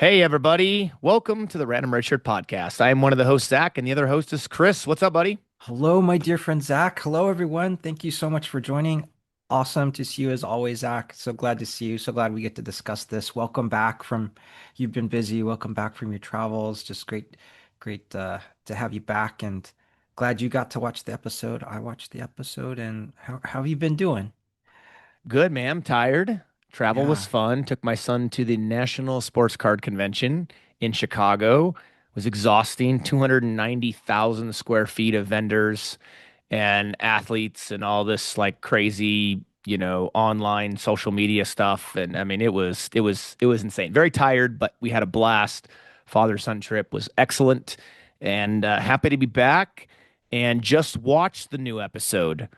Hey, everybody. Welcome to the Random Redshirt podcast. I am one of the hosts, Zach, and the other host is Chris. What's up, buddy? Hello, my dear friend Zach. Hello, everyone. Thank you so much for joining. Awesome to see you as always, Zach. So glad to see you. So glad we get to discuss this. Welcome back you've been busy. Welcome back from your travels. Just great to have you back and glad you got to watch the episode. I watched the episode and how have you been doing? Good, man. I'm tired. Travel was Yeah. fun. Took my son to the National Sports Card Convention in Chicago. It was exhausting. 290,000 square feet of vendors and athletes and all this like crazy, online social media stuff. And I mean, it was insane. Very tired, but we had a blast. Father-son trip was excellent, and happy to be back. And just watched the new episode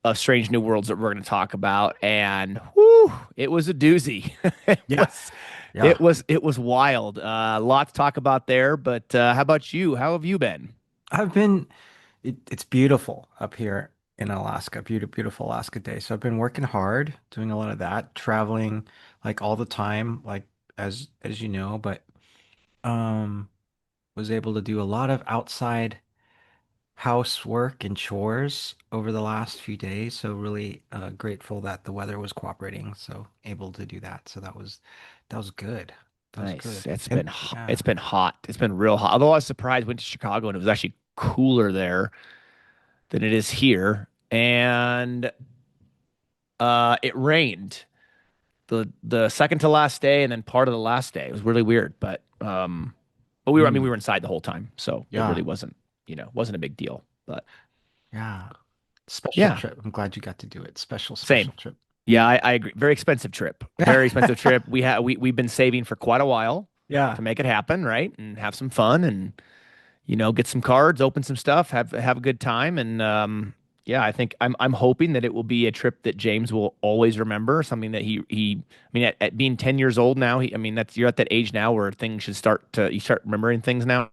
of Strange New Worlds that we're going to talk about, and whew, it was a doozy. it Yeah. was, Yeah. it was wild. A lot to talk about there, but how about you? How have you been? I've been it's beautiful up here in Alaska. Beautiful Alaska day. So I've been working hard, doing a lot of that, traveling like all the time, like as you know, but um was able to do a lot of outside housework and chores over the last few days. So really grateful that the weather was cooperating, so able to do that. So that was good. That was Nice. good. It's been And hot. yeah. It's been hot. It's been real hot. Although I was surprised, went to Chicago and it was actually cooler there than it is here, and it rained the second to last day and then part of the last day. It was really weird, but we Mm, were inside the whole time, so it really yeah. wasn't a big deal. But Yeah. Special yeah, trip. I'm glad you got to do it. Special same. trip. Yeah, I agree. Very expensive trip. Very expensive trip. We've been saving for quite a while Yeah. to make it happen, right? And have some fun and get some cards, open some stuff, have a good time, and yeah, I think I'm hoping that it will be a trip that James will always remember. Something that I mean, at being 10 years old now, I mean, that's you're at that age now where things should you start remembering things now.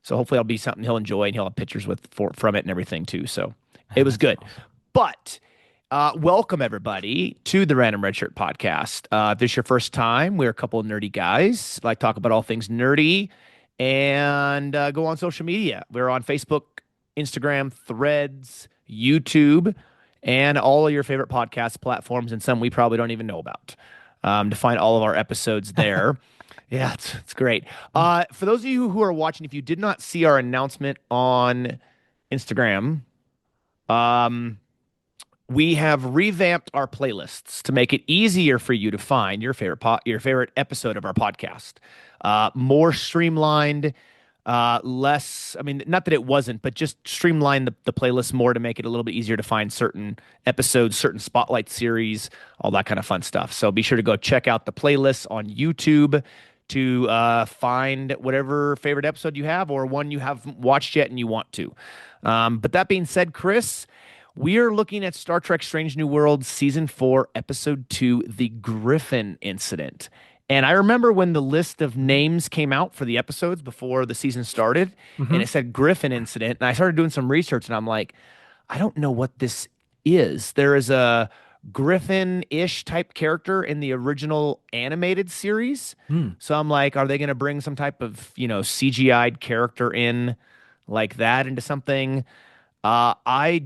So hopefully, it'll be something he'll enjoy and he'll have pictures from it and everything too. So it was That's good, awesome. but. Welcome everybody to the Random Redshirt podcast. If this is your first time, we're a couple of nerdy guys, like talk about all things nerdy, and go on social media. We're on Facebook, Instagram, Threads, YouTube, and all of your favorite podcast platforms, and some we probably don't even know about. To find all of our episodes there. Yeah, it's great. For those of you who are watching, if you did not see our announcement on Instagram, um, we have revamped our playlists to make it easier for you to find your favorite episode of our podcast. More streamlined, less. I mean, not that it wasn't, but just streamline the playlist more to make it a little bit easier to find certain episodes, certain spotlight series, all that kind of fun stuff. So be sure to go check out the playlists on YouTube to find whatever favorite episode you have or one you haven't watched yet and you want to. But that being said, Chris, we are looking at Star Trek Strange New Worlds Season 4, Episode 2, The Griffin Incident. And I remember when the list of names came out for the episodes before the season started, and Hmm. it said Griffin Incident. And I started doing some research, and I'm like, I don't know what this is. There is a Griffin-ish type character in the original animated series. Mm. So I'm like, are they going to bring some type of, CGI'd character in like that into something? I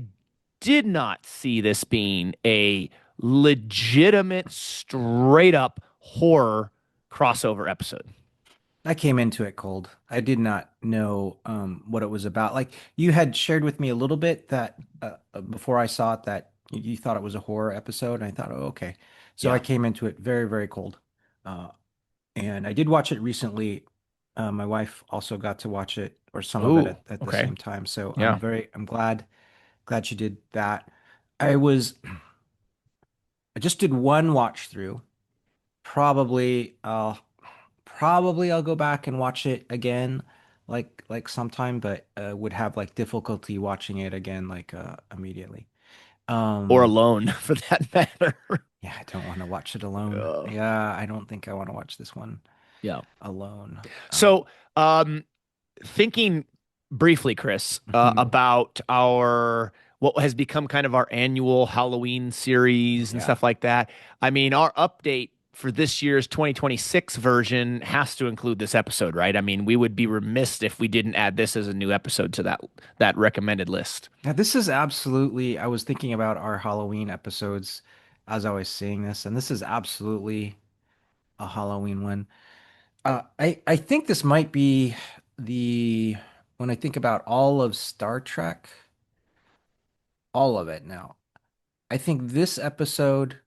did not see this being a legitimate, straight up horror crossover episode. I came into it cold. I did not know what it was about. Like you had shared with me a little bit that before I saw it that you thought it was a horror episode, and I thought, oh, okay. So I Yeah. came into it very, very cold. Uh, and I did watch it recently. My wife also got to watch it or some of it Oh, at the okay. same time. So Yeah. I'm glad she did that. I was I just did one watch through. Probably I'll go back and watch it again like sometime, but would have like difficulty watching it again like immediately. Or Um alone for that matter. yeah, I don't want to watch it alone. Uh, Yeah, I don't think I want to watch this one yeah. alone. So, um, thinking briefly, Chris, Mhm. about our what has become kind of our annual Halloween series and Yeah. stuff like that. I mean, our update. for this year's 2026 version has to include this episode, right? I mean, we would be remiss if we didn't add this as a new episode to that recommended list. Now, this is absolutely, I was thinking about our Halloween episodes as I was seeing this, and this is absolutely a Halloween one. I think this might be the, when I think about all of Star Trek, all of it now, I think this episode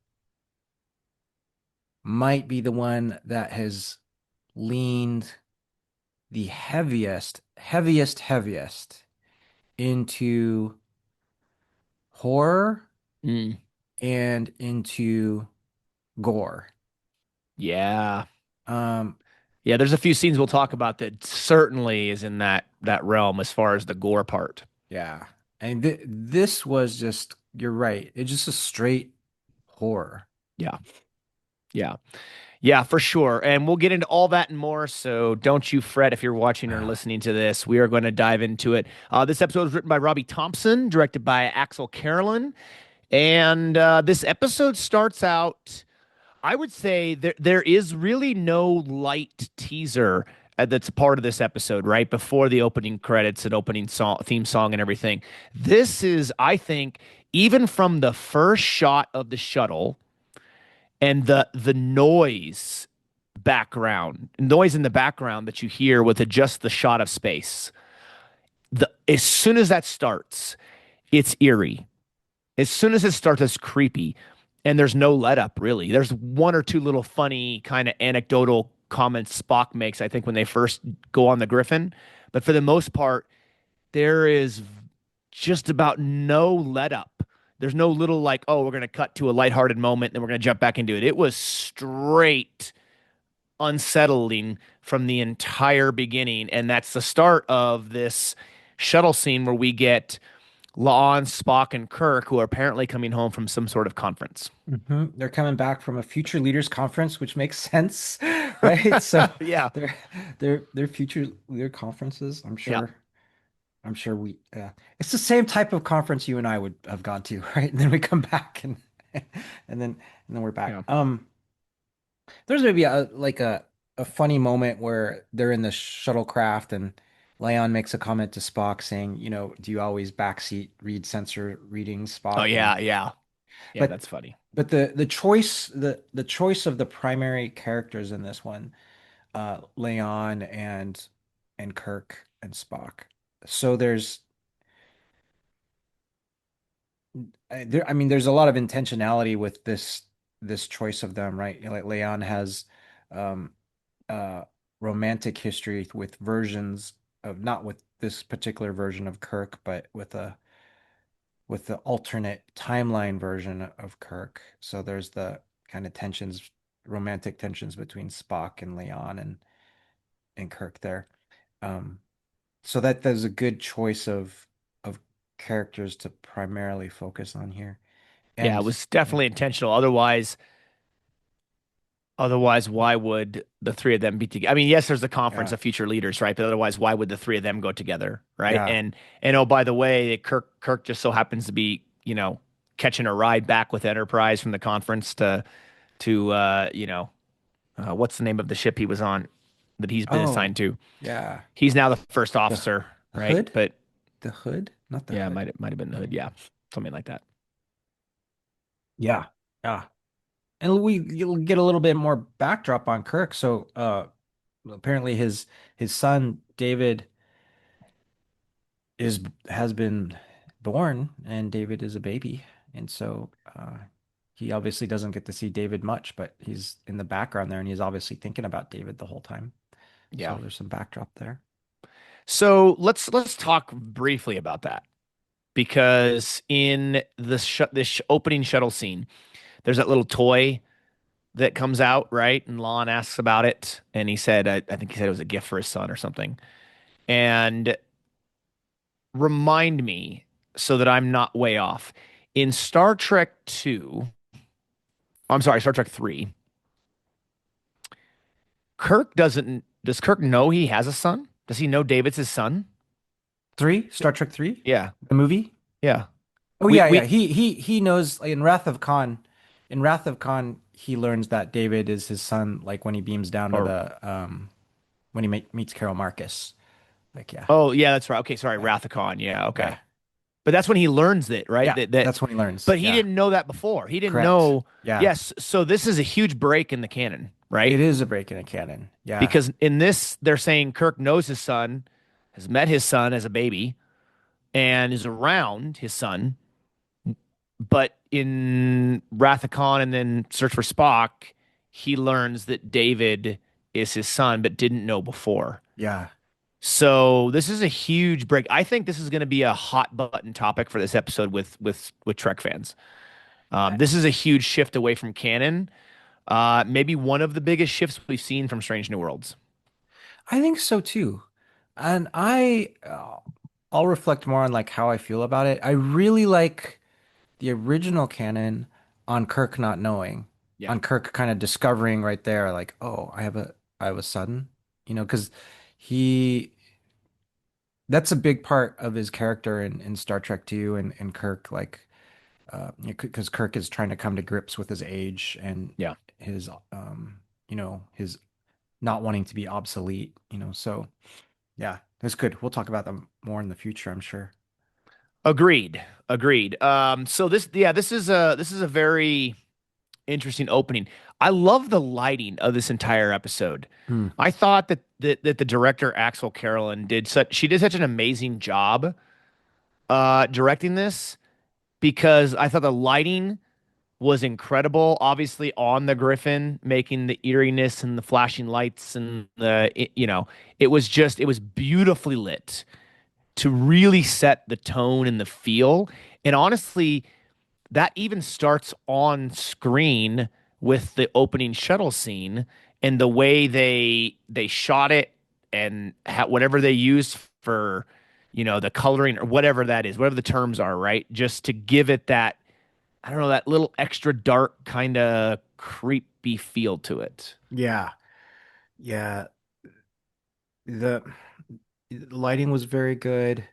might be the one that has leaned the heaviest into horror Mm, and into gore. yeah. Um, Yeah, there's a few scenes we'll talk about that certainly is in that realm as far as the gore part. yeah. And this was just, you're right. It's just a straight horror. Yeah. Yeah. Yeah, for sure. And we'll get into all that and more. So don't you fret if you're watching or listening to this. We are going to dive into it. This episode was written by Robbie Thompson, directed by Axel Carolyn. And this episode starts out, I would say there is really no light teaser that's part of this episode, right? Before the opening credits and opening song, theme song and everything. This is, I think, even from the first shot of the shuttle and the noise in the background that you hear with just the shot of space. As soon as that starts, it's eerie. As soon as it starts, it's creepy, and there's no let up really. There's one or two little funny kind of anecdotal comments Spock makes, I think, when they first go on the Griffin, but for the most part, there is just about no let up. There's no little like, oh, we're going to cut to a lighthearted moment and then we're going to jump back into it. It was straight unsettling from the entire beginning. And that's the start of this shuttle scene where we get La'an, Spock, and Kirk, who are apparently coming home from some sort of conference. They're coming back from a future leaders conference, which makes sense, right? So Yeah. they're they're future leader conferences. Yeah. I'm sure we it's the same type of conference you and I would have gone to, right? And then we come back and and then and then we're back. Yeah. There's maybe a funny moment where they're in the shuttlecraft and Leon makes a comment to Spock saying, you know, do you always backseat read sensor readings, Oh, Spock? And yeah. Yeah. Yeah. but That's funny. but the choice of the primary characters in this one, Leon and Kirk and Spock. So I mean, there's a lot of intentionality with this choice of them, right? You know, like Leon has um, uh, romantic history with versions of not with this particular version of Kirk, but with the alternate timeline version of Kirk. So there's the kind of tensions, romantic tensions between Spock and Leon and Kirk there. Um, so there's a good choice of characters to primarily focus on here. Yeah. It And was definitely intentional. Otherwise, why would the three of them be together? I mean, yes, there's a conference yeah, of future leaders, right? But otherwise, why would the three of them go together, right? yeah. And oh, by the way, Kirk just so happens to be, catching a ride back with Enterprise from the conference to what's the name of the ship he was on that he's been Oh, assigned to? yeah. He's now the first The officer, right? hood? But The hood? Not the yeah, hood. might have been the hood, yeah, something like that. Yeah. Yeah. And you'll get a little bit more backdrop on Kirk. So apparently his son David is has been born and David is a baby. And so he obviously doesn't get to see David much, but he's in the background there and he's obviously thinking about David the whole time. So Yeah. there's some backdrop there. So let's talk briefly about that because in this opening shuttle scene, there's that little toy that comes out, right? And Lon asks about it, and he said, I think he said it was a gift for his son or something. And remind me so that I'm not way off. In Star Trek 2, I'm sorry, Star Trek 3, does Kirk know he has a son? Does he know David's his son? Three, Star Trek 3, Yeah. the movie. Yeah. Oh We yeah, yeah. we He knows like, in Wrath of Khan. In Wrath of Khan, he learns that David is his son, like when he beams down to Or the when he meets Carol Marcus. Like, yeah, oh yeah, that's right. Okay, sorry, yeah, Rathacon. Yeah, yeah, okay. But that's when he learns it, right? yeah. That That's when he learns. but he Yeah, didn't know that before. He didn't correct. know. Yeah, Yes, so this is a huge break in the canon, it right? is a break in a canon. Yeah, Because in this they're saying Kirk knows his son, has met his son as a baby, and is around his son. But in Wrath of Khan and then Search for Spock, he learns that David is his son, but didn't know before. yeah. So this is a huge break. I think this is going to be a hot button topic for this episode with Trek fans. I, This is a huge shift away from canon. Maybe one of the biggest shifts we've seen from Strange New Worlds. I think so too. And I'll reflect more on like how I feel about it. I really like the original canon on Kirk not knowing, Yeah. on Kirk kind of discovering right there, like, oh, I have a son, because he that's a big part of his character in Star Trek 2 and Kirk, like, because Kirk is trying to come to grips with his age and Yeah. his, his not wanting to be obsolete, so yeah, that's good. We'll talk about them more in the future, I'm sure. Agreed. Agreed. So this is a very interesting opening. I love the lighting of this entire episode. Hmm. I thought that the director Axel Carolyn did such an amazing job directing this because I thought the lighting was incredible. Obviously on the Griffin, making the eeriness and the flashing lights and it was beautifully lit to really set the tone and the feel. And honestly, that even starts on screen with the opening shuttle scene and the way they shot it and whatever they used for the coloring or whatever that is, whatever the terms are, right? Just to give it that, I don't know, that little extra dark kind of creepy feel to it. Yeah. Yeah. The lighting was very good.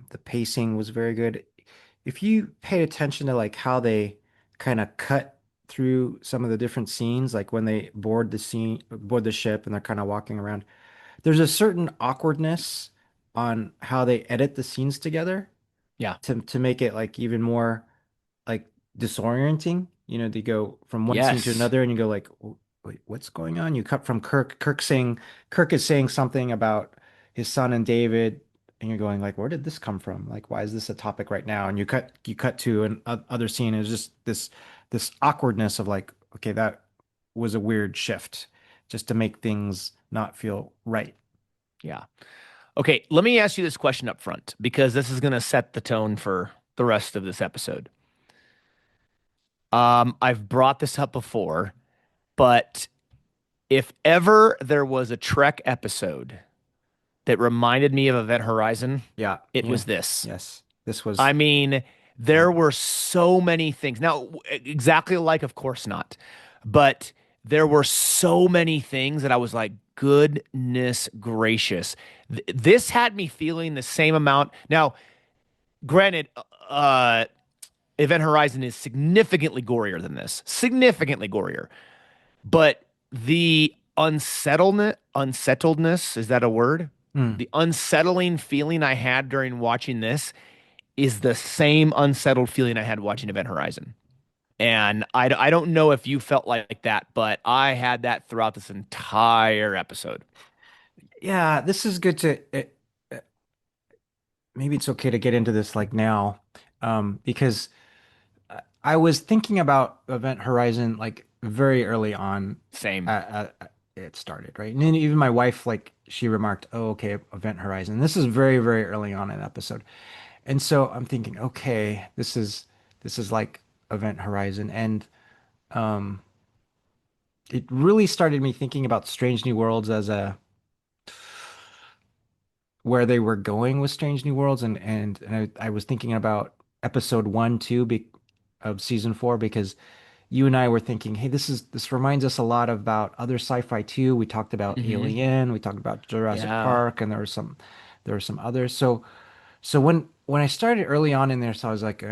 The pacing was very good. If you paid attention to like how they kind of cut through some of the different scenes, like when they board the ship and they're kind of walking around, there's a certain awkwardness on how they edit the scenes together Yeah. to make it like even more like disorienting. They go from one scene to Yes. another, and you go like, Wait, what's going on?" You cut from Kirk is saying something about his son and David, and you're going like, "Where did this come from? Like, why is this a topic right now?" And you cut to an other scene. It's just this awkwardness of like, okay, that was a weird shift, just to make things not feel right. Yeah. Okay, let me ask you this question up front because this is going to set the tone for the rest of this episode. I've brought this up before, but if ever there was a Trek episode that reminded me of Event Horizon, Yeah, it yeah, was this. yes. This was I mean, yeah, there were so many things. Now, exactly like, of course not, but there were so many things that I was like, goodness gracious. This had me feeling the same amount. Now, granted, Event Horizon is significantly gorier than this, significantly gorier. But the unsettledness, is that a word? mm, The unsettling feeling I had during watching this is the same unsettled feeling I had watching Event Horizon. And I don't know if you felt like that, but I had that throughout this entire episode. yeah. This is good to. Maybe it's okay to get into this like now, because I was thinking about Event Horizon like very early on. Same. It started, right? And then even my wife, like, she remarked, "Oh, okay, Event Horizon." This is very, very early on in the episode, and so I'm thinking, okay, this is like Event Horizon, and um, it really started me thinking about Strange New Worlds as a where they were going with Strange New Worlds, and I was thinking about episode one, two of season four, because you and I were thinking, hey, this reminds us a lot about other sci-fi too. We talked about Hmm. Alien, we talked about Jurassic Yeah. Park, and there were some others. So when I started early on in there, so I was like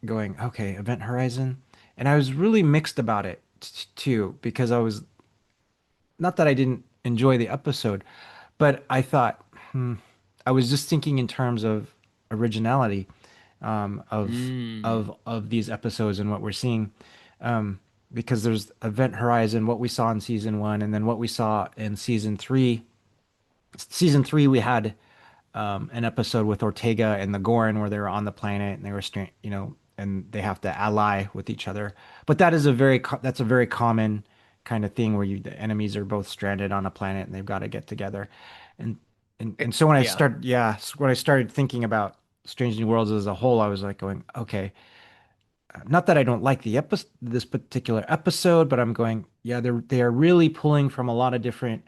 going, okay, Event Horizon, and I was really mixed about it too, because I was not that I didn't enjoy the episode, but I thought, I was just thinking in terms of originality, Mm. of these episodes and what we're seeing, um, because there's Event Horizon, what we saw in season one, and then what we saw in season three. Season three, we had an episode with Ortega and the Gorin where they were on the planet and they were, and they have to ally with each other. But that is that's a very common kind of thing where the enemies are both stranded on a planet and they've got to get together. And so Yeah. when I started thinking about Strange New Worlds as a whole, I was like going, okay, not that I don't like this particular episode, but I'm going, yeah, they are really pulling from a lot of different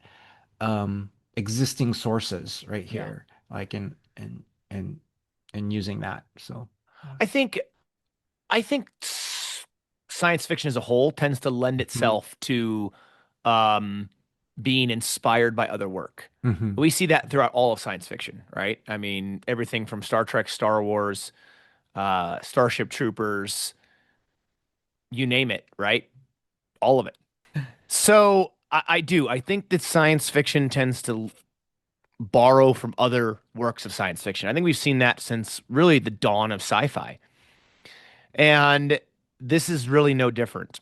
existing sources right Yeah. here, like and using that. So yeah. I think science fiction as a whole tends to lend Mhm. itself to um, being inspired by other work. Mhm. We see that throughout all of science fiction, right? I mean, everything from Star Trek, Star Wars, Starship Troopers, you name it, right? All of it. So I do. I think that science fiction tends to borrow from other works of science fiction. I think we've seen that since really the dawn of sci-fi. And this is really no different.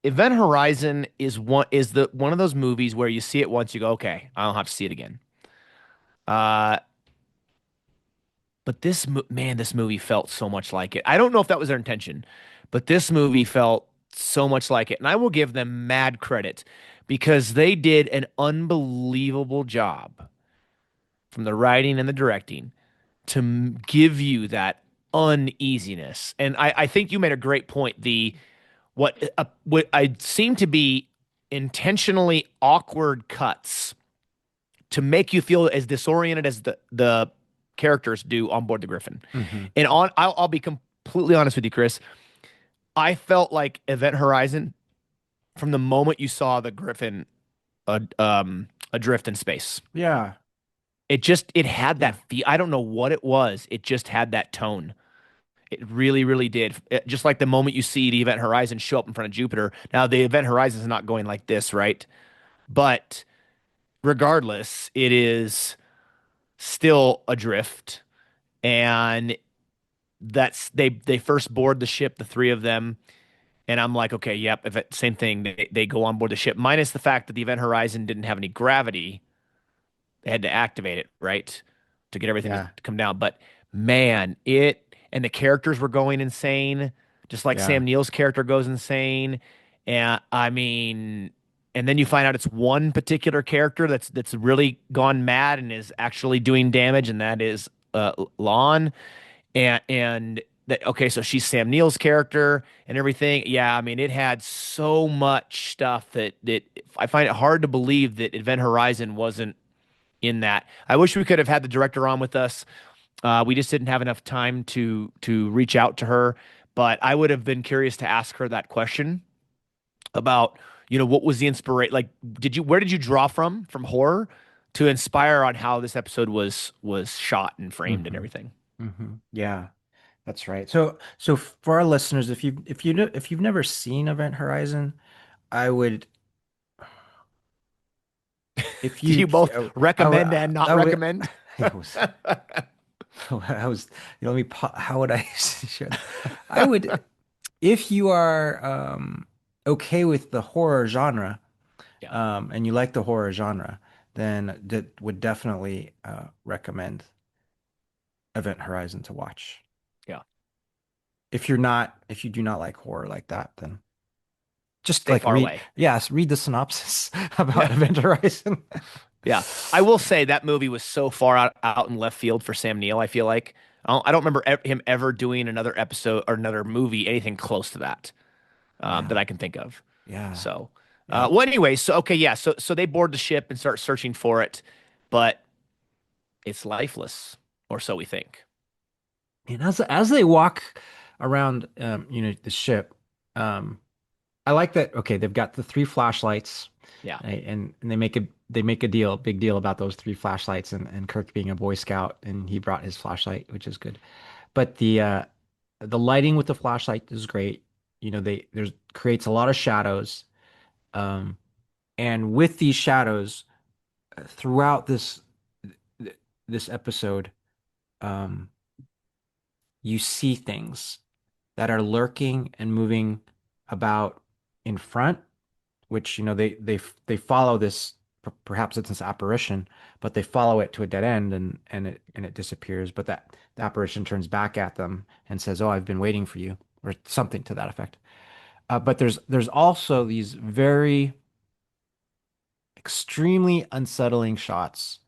Event Horizon is the one of those movies where you see it once, you go, okay, I don't have to see it again. Uh, but this movie felt so much like it. I don't know if that was their intention, but this movie felt so much like it, and I will give them mad credit because they did an unbelievable job from the writing and the directing to give you that uneasiness. And I think you made a great point. What I seem to be intentionally awkward cuts to make you feel as disoriented as the characters do on board the Griffin. Mhm. And I'll be completely honest with you, Chris. I felt like Event Horizon from the moment you saw the Griffin adrift in space. Yeah. It had Yeah. that feel. I don't know what it was. It just had that tone. It really, really did. Just like the moment you see the Event Horizon show up in front of Jupiter. Now, the Event Horizon is not going like this, right? But regardless, it is still adrift. And they first board the ship, the three of them. And I'm like, okay, yep, same thing. They go on board the ship, minus the fact that the Event Horizon didn't have any gravity. They had to activate it, right, to get everything Yeah. to come down. But man, it and the characters were going insane, just like Yeah. Sam Neill's character goes insane. And I mean, and then you find out it's one particular character that's really gone mad and is actually doing damage, and that is Lon. And that okay, so she's Sam Neill's character and everything. Yeah, I mean, it had so much stuff that I find it hard to believe that Event Horizon wasn't in that. I wish we could have had the director on with us. We just didn't have enough time to reach out to her, but I would have been curious to ask her that question about, what was the inspiration? Like, where did you draw from horror to inspire on how this episode was shot and framed and Hmm. everything? Yeah, that's right. So for our listeners, if you've never seen Event Horizon, I would if Do you you both recommend and not I would recommend? I was I was let me how would I share that? I would if you are okay with the horror genre, Yeah, and you like the horror genre, then that would definitely recommend Event Horizon to watch. yeah. If you do not like horror like that, then just Stay like far away. read the synopsis about Yeah. Event Horizon. Yeah, I will say that movie was so far out in left field for Sam Neill. I feel like I don't remember him ever doing another episode or another movie anything close to that that Yeah, I can think of. yeah, So, yeah. well, anyway, so okay, yeah, so they board the ship and start searching for it, but it's lifeless, or so we think. And as they walk around, the ship, um, I like that. Okay, they've got the three flashlights, Yeah, right? And they make a big deal about those three flashlights, and Kirk being a Boy Scout, and he brought his flashlight, which is good. But the lighting with the flashlight is great. they there's creates a lot of shadows. Um, and with these shadows throughout this episode, um, you see things that are lurking and moving about in front, which they follow this. Perhaps it's this apparition, but they follow it to a dead end, and it disappears. But that the apparition turns back at them and says, "Oh, I've been waiting for you," or something to that effect. But there's also these very extremely unsettling shots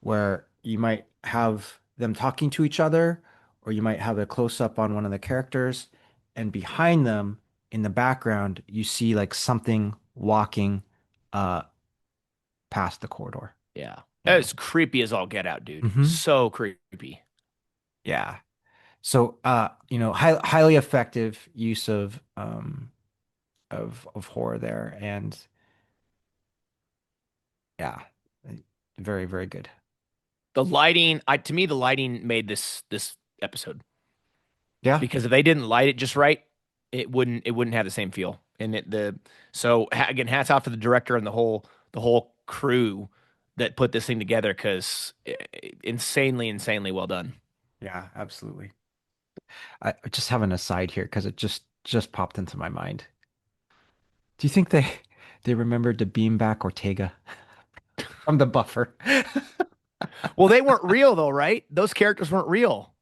where you might have them talking to each other, or you might have a close up on one of the characters, and behind them in the background, you see like something walking uh past the corridor, Yeah. you know. It's creepy as all get out, dude. Hmm. So creepy. Yeah. So highly effective use of horror there, and yeah, very, very good. The lighting, to me, the lighting made this episode Yeah. because if they didn't light it just right, it wouldn't have the same feel. And again, hats off to the director and the whole crew that put this thing together because insanely well done. Yeah, absolutely. I just have an aside here because it just popped into my mind. Do you think they remembered to beam back Ortega from the buffer? Well, they weren't real though, right? Those characters weren't real.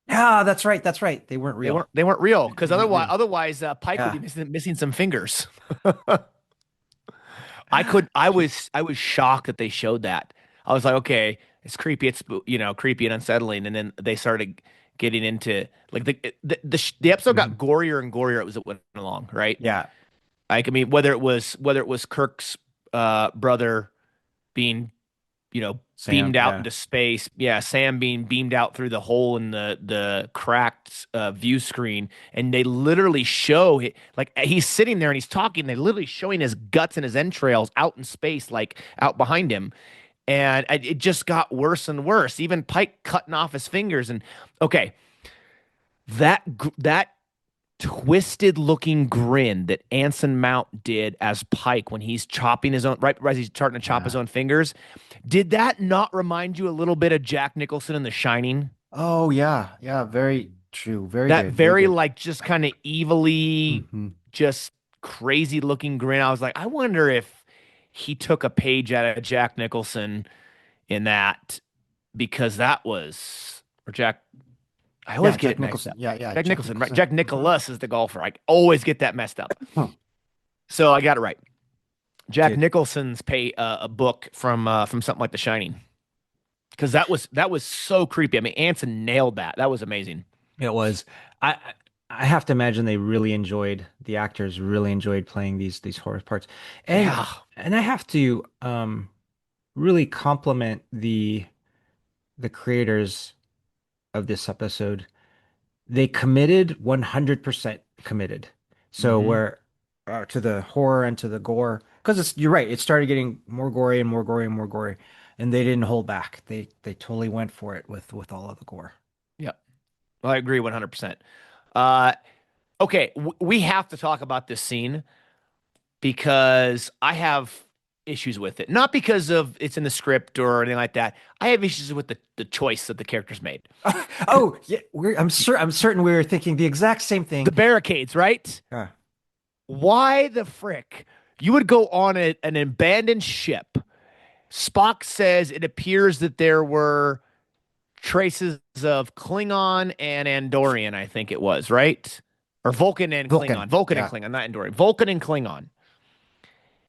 Yeah, that's right. That's right. They weren't They real. weren't they weren't real because They weren't otherwise real. otherwise Pike would be Yeah. missing some fingers. I could I was shocked that they showed that. I was like, okay, it's creepy, it's creepy and unsettling, and then they started getting into like the episode got Mhm. gorier and gorier as it went along, right? Yeah. Like I mean, whether it was Kirk's brother being Sam. beamed out Yeah. into space. Yeah, Sam being beamed out through the hole in the cracked view screen, and they literally show it like he's sitting there and he's talking. They literally showing his guts and his entrails out in space, like out behind him, and it just got worse and worse. Even Pike cutting off his fingers, and okay, that twisted looking grin that Anson Mount did as Pike when he's chopping his own right as he's starting to chop his Yeah. own fingers. Did that not remind you a little bit of Jack Nicholson in The Shining? Oh, yeah. Yeah. Very true. Very That good. Very very good. like just kind of evilly, Hmm. just crazy looking grin. I was like, I wonder if he took a page out of Jack Nicholson in that because that was or Jack. I always Yeah, get Jack it mixed Nicholson. up. Yeah, yeah, Jack Jack Nicholson, right? Nicholson. Jack Hmm. Nicholas is the golfer. I always get that messed up. Huh. So I got it right. Jack Good. Nicholson's a book from something like The Shining because that was so creepy. I mean, Anson nailed that. That was amazing. It was. I have to imagine they really enjoyed the actors really enjoyed playing these horror parts, and Yeah, and I have to really compliment the creators of this episode. They committed 100% committed. So hmm where to the horror and to the gore, because you're right, it started getting more gory and more gory and more gory, and they didn't hold back. They totally went for it with all of the gore. yeah, I agree 100%. Uh, okay, we have to talk about this scene because I have issues with it. Not because of it's in the script or anything like that. I have issues with the choice that the characters made. Oh, yeah, I'm certain we were thinking the exact same The thing. barricades, right? Yeah. Why the frick? You would go on an abandoned ship. Spock says it appears that there were traces of Klingon and Andorian, I think it was, right? Or Vulcan and Klingon. Vulcan. Vulcan and Yeah. Klingon, not Andorian. Vulcan and Klingon.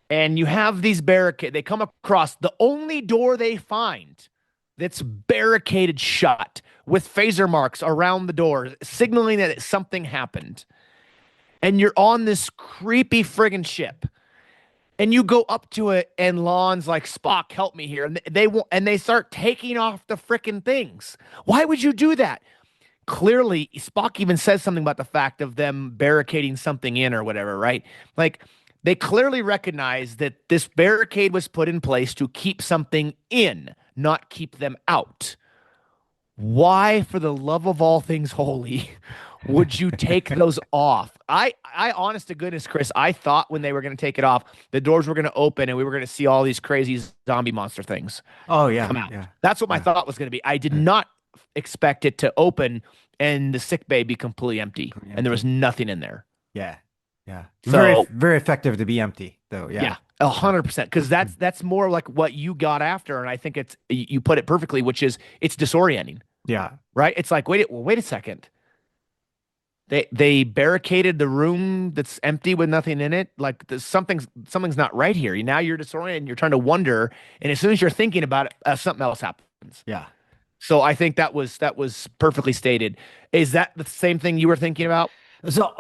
And you have these barricades. They come across the only door they find that's barricaded shut with phaser marks around the door, signaling that something happened. And you're on this creepy friggin' ship. And you go up to it, and Lon's like, Spock, help me here. And they start taking off the frickin' things. Why would you do that? Clearly, Spock even says something about the fact of them barricading something in or whatever, right? Like they clearly recognize that this barricade was put in place to keep something in, not keep them out. Why, for the love of all things holy, would you take those off? I, honest to goodness, Chris, I thought when they were going to take it off, the doors were going to open and we were going to see all these crazy zombie monster things Oh yeah, come out. yeah, That's what my yeah, thought was going to be. I did yeah. not expect it to open and the sick bay be completely empty Completely and there was empty. nothing in there. Yeah, yeah. Very, So very effective to be empty, though. Yeah, yeah, a yeah, 100%. Because that's more like what you got after, and I think it's you put it perfectly, which is it's disorienting, yeah. right? It's like wait a second. They barricaded the room that's empty with nothing in it. Like something's not right here. Now you're disoriented. You're trying to wonder, and as soon as you're thinking about it, something else happens. Yeah. So I think that was perfectly stated. Is that the same thing you were thinking about? So,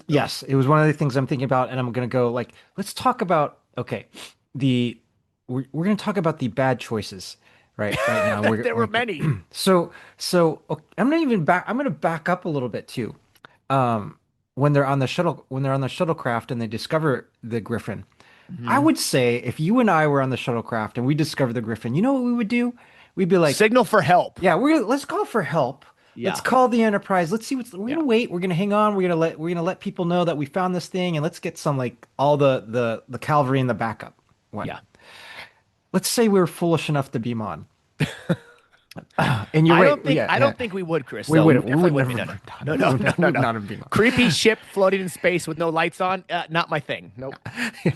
yes, it was one of the things I'm thinking about, and I'm gonna go like, let's talk about okay, the we're gonna talk about the bad choices, right now. There were We're many. so okay, I'm not even back. I'm gonna back up a little bit too. Um, when they're on the shuttlecraft and they discover the Griffin, I Mhm. would say if you and I were on the shuttlecraft and we discovered the Griffin, you know what we would do? We'd be like, Signal for help. yeah, let's call for help. Let's Yeah. call the Enterprise. Let's see what's we're Yeah. gonna wait. We're gonna hang on. We're gonna let people know that we found this thing, and let's get some like all the cavalry in the backup. One. Yeah. Let's say we were foolish enough to beam on. And you're I right. don't think Yeah, I yeah. don't think we would, Chris, We though. We wouldn't. We definitely would wouldn't never be have done. done No, it. We no, would no, not, we no, would no. not have beamed Creepy ship floating in space with no lights on. Not my thing. Nope. on.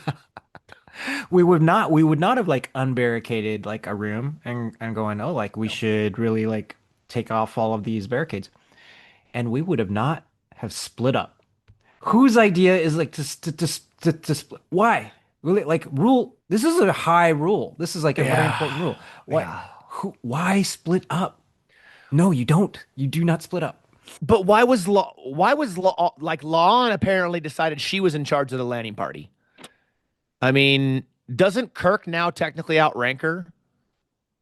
We would not have like unbarricaded like a room and going, oh, like we No. should really like take off all of these barricades. And we would have not have split up. Whose idea is like to split? Why? Really, like rule. This is a high rule. This is like a very Yeah. important rule. Why? Yeah. Why split up? No, you don't. You do not split up. But why was like Lon apparently decided she was in charge of the landing party? I mean, doesn't Kirk now technically outrank her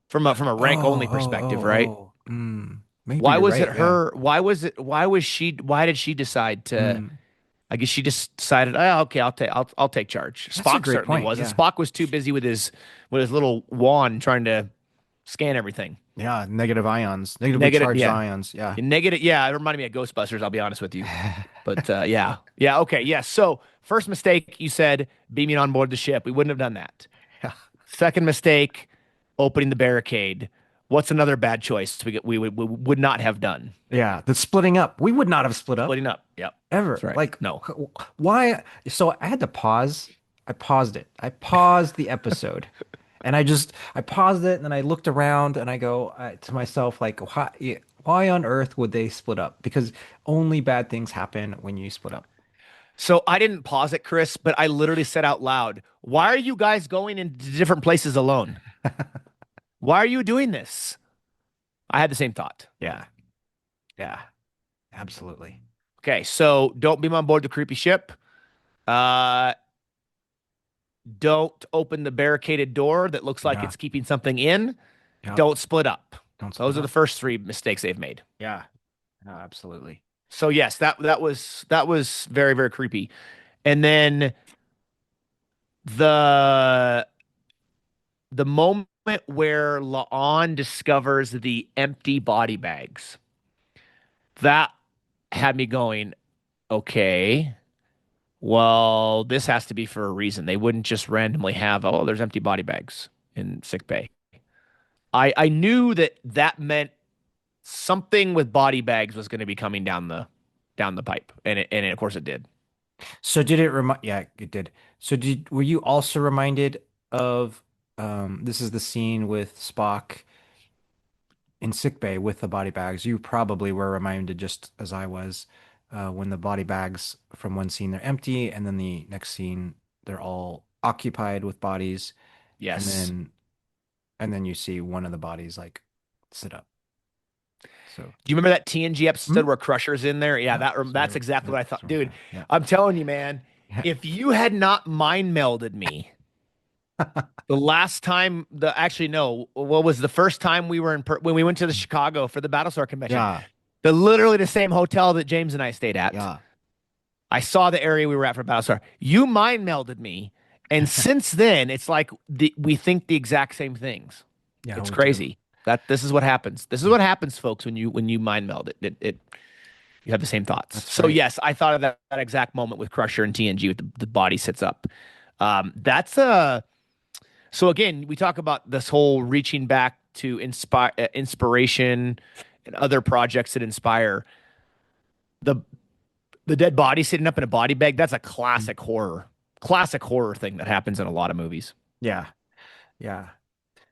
from a rank Oh, only oh, perspective, right? oh, oh. Maybe Why you're was it right. Yeah. her? Why did she decide to Mm. I guess she just decided, oh, okay, I'll take charge. That's a Spock great certainly point. wasn't. Yeah. Spock was too busy with his little wand trying to scan everything. Yeah. Negative ions, negatively Negative, charged yeah. ions. Yeah. Negative, yeah. It reminded me of Ghostbusters. I'll be honest with you, but yeah, yeah. Okay, yeah. So first mistake, you said beaming on board the ship. We wouldn't have done that. Yeah. Second mistake, opening the barricade. What's another bad choice we would not have done? Yeah. The splitting up. We would not have split up. Splitting up. Yep, that's Ever. right. Like, No. why? So I had to pause. I paused it. I paused the episode. And I paused it and then I looked around and I go to myself, like, why on earth would they split up? Because only bad things happen when you split up. So I didn't pause it, Chris, but I literally said out loud, "Why are you guys going into different places alone? Why are you doing this?" I had the same thought. Yeah. Yeah. Absolutely. Okay, so don't beam on board the creepy ship. Uh, don't open the barricaded door that looks like Yeah. it's keeping something in. Yeah. Don't split up. Don't split Those are the up. first three mistakes they've made. Yeah. No, absolutely. So yes, that was very very creepy. And then the the moment where La'an discovers the empty body bags, that had me going, okay, well, this has to be for a reason. They wouldn't just randomly have, oh, there's empty body bags in sick bay. I knew that meant something with body bags was going to be coming down the pipe, and of course it did. So did it remind? Yeah, it did. So were you also reminded of this is the scene with Spock in sickbay with the body bags. You probably were reminded just as I was when the body bags from one scene they're empty and then the next scene they're all occupied with bodies and Yes. then you see one of the bodies like sit up. So Do you remember that TNG hmm? episode where Crusher's in there? Yeah, Yeah, that's so exactly what I that's thought. what I'm Dude, saying. Yeah. I'm telling you, man, Yeah. if you had not mind melded me the last time, actually, no, what was the first time we were when we went to the Chicago for the Battlestar convention? Yeah. Literally the same hotel that James and I stayed at. Yeah. I saw the area we were at for Battlestar. You mind melded me. And since then, it's like we think the exact same things. Yeah, It's we do. crazy. This is what happens. This is what happens, folks, when you mind meld it. You have the same thoughts. That's So right. yes, I thought of that exact moment with Crusher and TNG with the body sits up. That's so again, we talk about this whole reaching back to inspiration and other projects that inspire the the dead body sitting up in a body bag. That's a Mm. classic horror thing that happens in a lot of movies. Yeah. Yeah.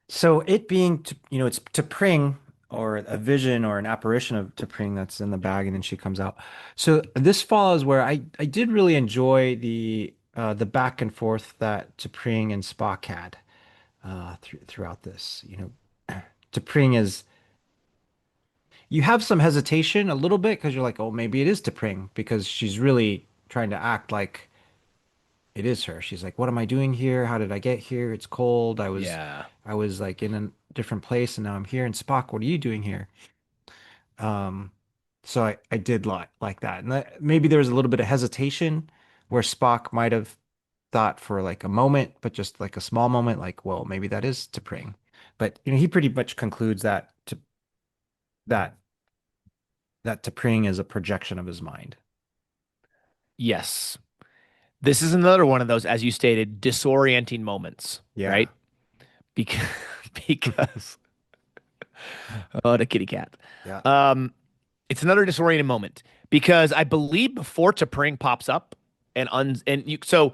So it being, it's T'Pring or a vision or an apparition of T'Pring that's in the bag and then she comes out. So this follows where I did really enjoy the back and forth that T'Pring and Spock had throughout this. T'Pring is you have some hesitation a little bit because you're like, oh, maybe it is T'Pring because she's really trying to act like it is her. She's like, what am I doing here? How did I get here? It's cold. Yeah. I was like in a different place and now I'm here. And Spock, what are you doing here? Um, so I did like that. And maybe there was a little bit of hesitation where Spock might have thought for like a moment, but just like a small moment, like, well, maybe that is T'Pring. But he pretty much concludes that that T'Pring is a projection of his mind. Yes. This is another one of those, as you stated, disorienting moments, Yeah. right? Because because oh, the kitty cat. Yeah. Um, it's another disorienting moment because I believe before T'Pring pops up and you so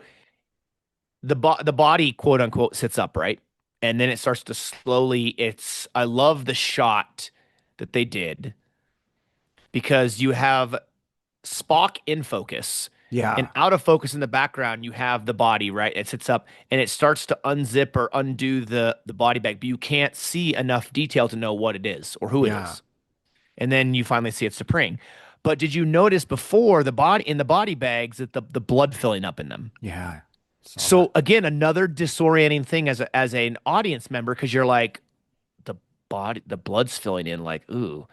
the body quote unquote sits up, right? And then it starts to slowly it's I love the shot that they did because you have Spock in focus and Yeah. out of focus in the background you have the body, right? It sits up and it starts to unzip or undo the body bag, but you can't see enough detail to know what it is or who it Yeah. is. And then you finally see it's Spring. But did you notice before the body in the body bags that the blood filling up in them? Yeah. Saw that. So again, another disorienting thing as an audience member because you're like the the blood's filling in like ooh.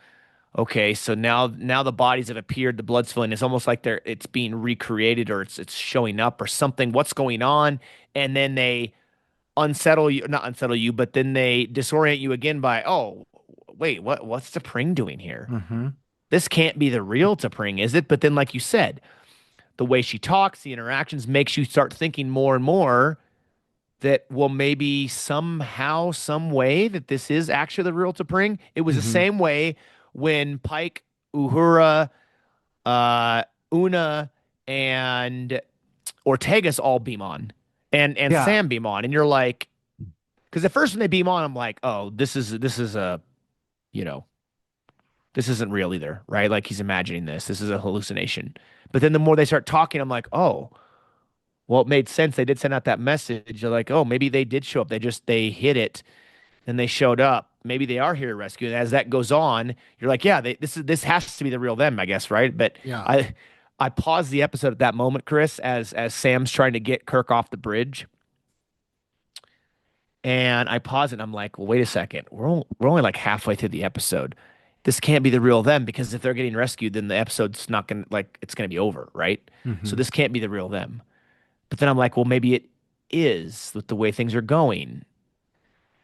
Okay, so now the bodies have appeared, the blood's filling. It's almost like it's being recreated or it's showing up or something. What's going on? And then they unsettle you, not unsettle you, but then they disorient you again by, oh, wait, what's the Pring doing here? Hmm. This can't be the real T'Pring, is it? But then, like you said, the way she talks, the interactions makes you start thinking more and more that, well, maybe somehow, some way that this is actually the real T'Pring. It was the Hmm. same way when Pike, Uhura, uh, Una, and Ortegas all beam on, and Yeah. Sam beam on, and you're like, because at first when they beam on, I'm like, oh, this is a you know this isn't real either, right? Like he's imagining this. This is a hallucination. But then the more they start talking, I'm like, oh, well, it made sense. They did send out that message. You're like, oh, maybe they did show up. They hit it and they showed up. Maybe they are here to rescue. And as that goes on, you're like, yeah, this has to be the real them, I guess, right? But Yeah. I paused the episode at that moment, Chris, as Sam's trying to get Kirk off the bridge. And I pause it and I'm like, well, wait a second. We're only like halfway through the episode. This can't be the real them because if they're getting rescued, then the episode's not gonna like it's gonna be over, right? So Hmm. this can't be the real them. But then I'm like, well, maybe it is with the way things are going.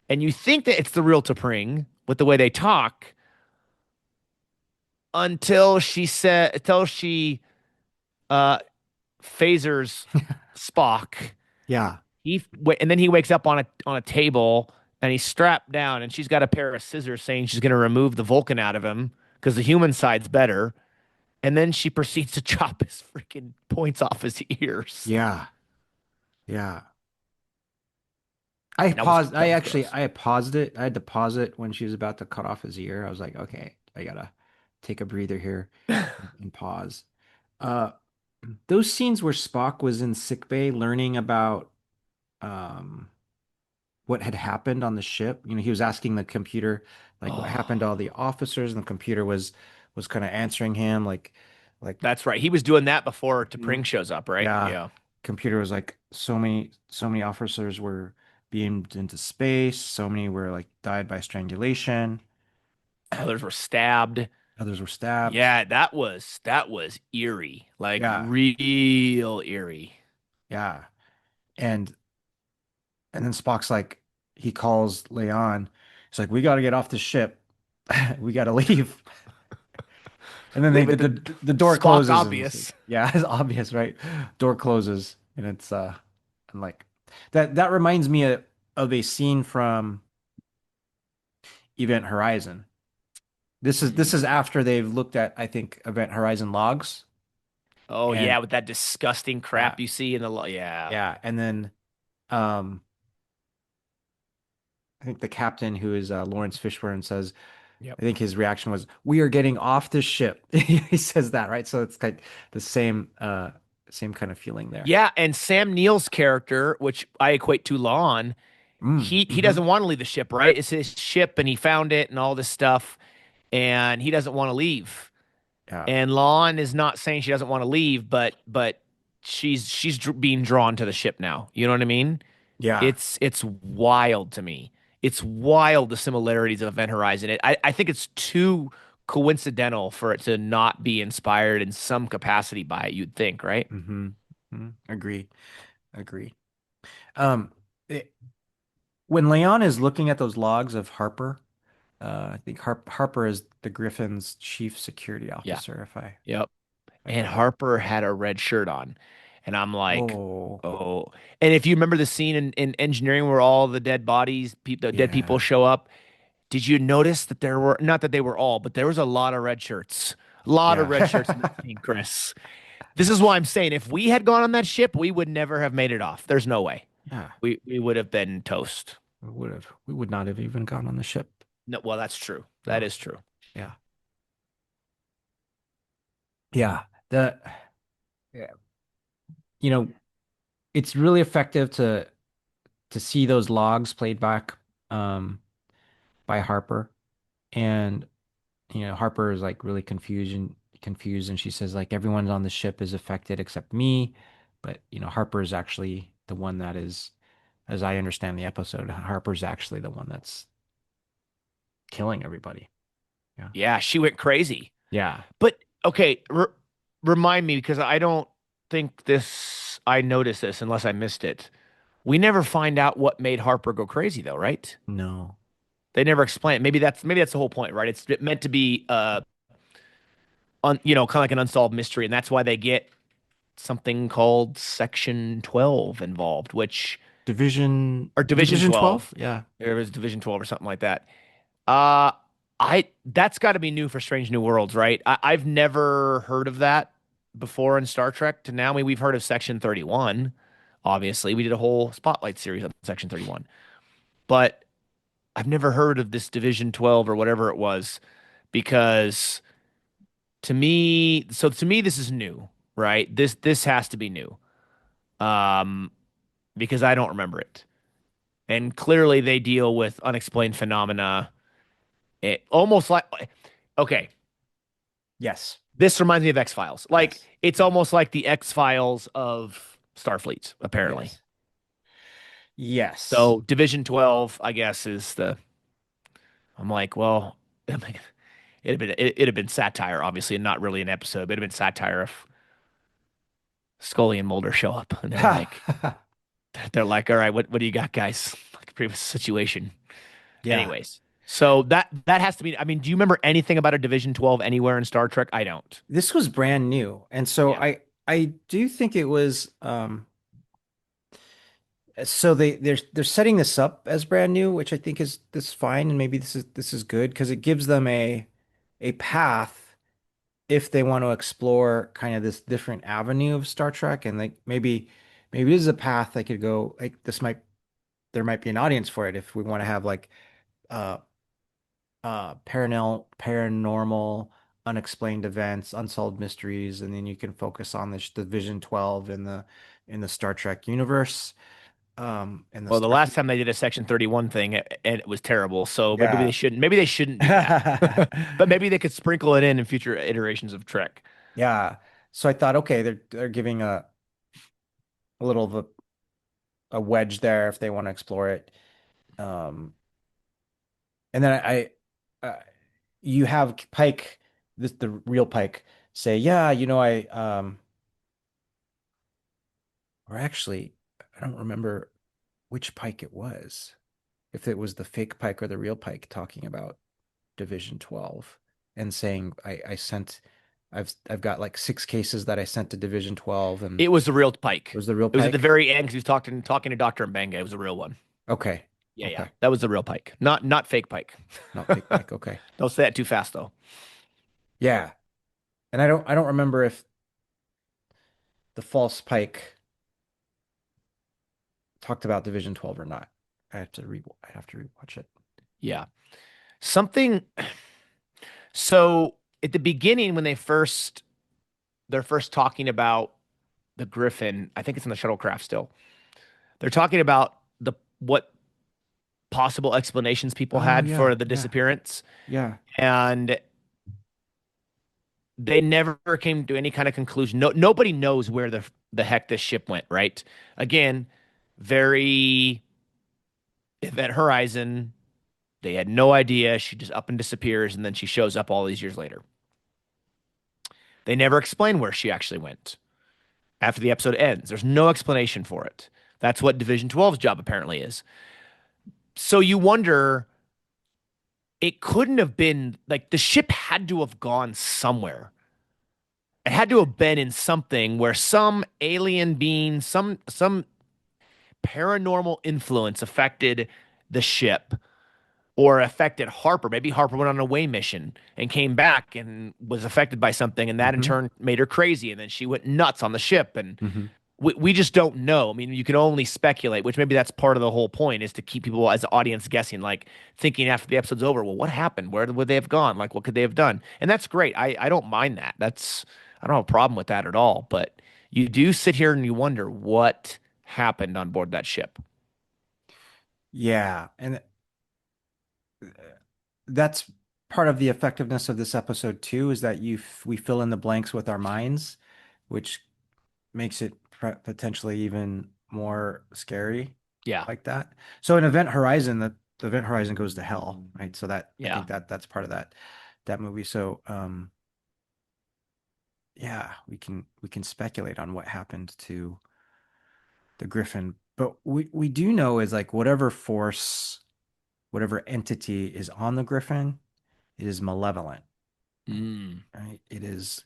And you think that it's the real T'Pring with the way they talk until she uh phasers Spock. Yeah. And then he wakes up on a table and he's strapped down and she's got a pair of scissors saying she's going to remove the Vulcan out of him because the human side's better. And then she proceeds to chop his freaking points off his ears. Yeah. Yeah. I That was paused. that was gross. I paused it. I had to pause it when she was about to cut off his ear. I was like, okay, I gotta take a breather here and pause. Uh, those scenes where Spock was in sickbay learning about um what had happened on the ship. He was asking the computer like what happened to Oh, all the officers, and the computer was kind of answering him like that's right. He was doing that before mhm. T'Pring shows up, right? Yeah, Yeah. computer was like so many officers were beamed into space, so many were like died by strangulation, Others were stabbed. others were stabbed. Yeah, that was eerie. Like Yeah, real eerie. yeah. And and then Spock's like he calls Leon. He's like, we got to get off the ship. We got to leave. And then Leave it to the door Spock closes and it's like, obvious. yeah, it's obvious, right? Door closes and it's I'm like that reminds me of a scene from Event Horizon. This is Mm. after they've looked at, I think, Event Horizon logs. Oh And yeah, with that disgusting yeah, crap you see in yeah. yeah. And then um I think the captain, who is Lawrence Fishburne, says, Yep. I think his reaction was, "We are getting off this ship." He says that, right? So it's like the same kind of feeling there. Yeah, and Sam Neill's character, which I equate to Lon, he Mm-hmm. doesn't want to leave the ship, right? It's his ship and he found it and all this stuff, and he doesn't want to leave. Yeah. And Lon is not saying she doesn't want to leave, but she's being drawn to the ship now. You know what I mean? Yeah. It's wild to me. It's wild the similarities of Event Horizon. I think it's too coincidental for it to not be inspired in some capacity by it, you'd think, right? Mm-hmm. Hmm. Agree. Agree. Um, it, when Leon is looking at those logs of Harper, I think Harper is the Griffin's chief security Yeah. officer, Yep. if I And got that. Harper had a red shirt on. And I'm like, Oh, oh. And if you remember the scene in engineering where all the dead bodies, the dead people yeah. show up, did you notice that there were, not that they were all, but there was a lot of red shirts. A lot of red shirts in Yeah. that scene, Chris. This is why I'm saying if we had gone on that ship, we would never have made it off. There's no way. Yeah. We would have been toast. We would not have even gone on the ship. No, well, that's true. That No. is true. Yeah. Yeah. The yeah. You know, it's really effective to see those logs played back um by Harper. And Harper is like really confused and she says like everyone on the ship is affected except me. But Harper is actually the one that is, as I understand the episode, Harper's actually the one that's killing everybody. Yeah. Yeah, she went crazy. Yeah. But okay, remind me because I don't think I noticed this unless I missed it. We never find out what made Harper go crazy though, right? No. They never explain it. Maybe that's the whole point, right? It's meant to be kind of like an unsolved mystery, and that's why they get something called Section 12 involved, which or Division Division 12. 12? Yeah. There was Division 12 or something like that. Uh I that's got to be new for Strange New Worlds, right? I've never heard of that before in Star Trek to now. I mean, we've heard of Section 31. Obviously, we did a whole spotlight series on Section 31. But I've never heard of this Division 12 or whatever it was because to me this is new, right? This has to be new. Um because I don't remember it. And clearly they deal with unexplained phenomena. It almost like okay, Yes. this reminds me of X-Files. Like Yes. it's Yeah. almost like the X-Files of Starfleet, apparently. Yes. Yes. So Division 12, I guess, is the I'm like, well, it'd have been satire, obviously, and not really an episode, but it'd have been satire if Scully and Mulder show up and they're like, all right, what do you got, guys? Like previous situation. Yeah. Anyways. So that has to be. I mean, do you remember anything about a Division 12 anywhere in Star Trek? I don't. This was brand new. And so Yeah. I do think it was so they're setting this up as brand new, which I think is this fine, and maybe this is good because it gives them a path if they want to explore kind of this different avenue of Star Trek, and like maybe this is a path they could go, like there might be an audience for it if we want to have like uh paranormal unexplained events, unsolved mysteries, and then you can focus on this Division 12 in the Star Trek universe, in the Well, the last Starfleet. time they did a Section 31 thing, and it was terrible. So maybe they Yeah. shouldn't. Maybe they shouldn't do that. But maybe they could sprinkle it in future iterations of Trek. Yeah. So I thought, okay, they're giving a little of a wedge there if they want to explore it. Um, and then you have Pike, the real Pike, say, yeah, or actually, I don't remember which Pike it was. If it was the fake Pike or the real Pike talking about Division 12 and saying, I sent I've got like 6 cases that I sent to Division 12, and It was the real it Pike. was the real It was at the Pike. very end because he was talking to Dr. Mbenga. It was a real one. Okay. Yeah, yeah. Okay. That was the real Pike. Not fake Pike. Not fake Pike. Okay. Don't say that too fast though. Yeah. And I don't remember if the false Pike talked about Division 12 or not. I have to rewatch it. Yeah. Something so at the beginning when they're first talking about the Griffin, I think it's in the shuttlecraft still. They're talking about the what possible explanations people Oh had for yeah, the yeah, disappearance. yeah. And they never came to any kind of conclusion. Nobody knows where the heck this ship went, right? Again, very Event Horizon. They had no idea. She just up and disappears, and then she shows up all these years later. They never explain where she actually went after the episode ends. There's no explanation for it. That's what Division 12's job apparently is. So you wonder, it couldn't have been like the ship had to have gone somewhere. It had to have been in something where some alien being, some paranormal influence affected the ship or affected Harper. Maybe Harper went on a away mission and came back and was affected by something, and that in Mm-hmm. turn made her crazy, and then she went nuts on the ship. And Mm-hmm. we just don't know. I mean, you can only speculate, which maybe that's part of the whole point is to keep people as the audience guessing, like thinking after the episode's over, well, what happened? Where would they have gone? Like, what could they have done? And that's great. I don't mind that. I don't have a problem with that at all. But you do sit here and you wonder what happened on board that ship. Yeah, and that's part of the effectiveness of this episode too, is that we fill in the blanks with our minds, which makes it potentially even more scary Yeah. like that. So in Event Horizon, the Event Horizon goes to hell, right? So that I Yeah. think that's part of that movie. So yeah, we can speculate on what happened to the Griffin, but we do know is like whatever force, whatever entity is on the Griffin, it is malevolent, Mm. right? It is.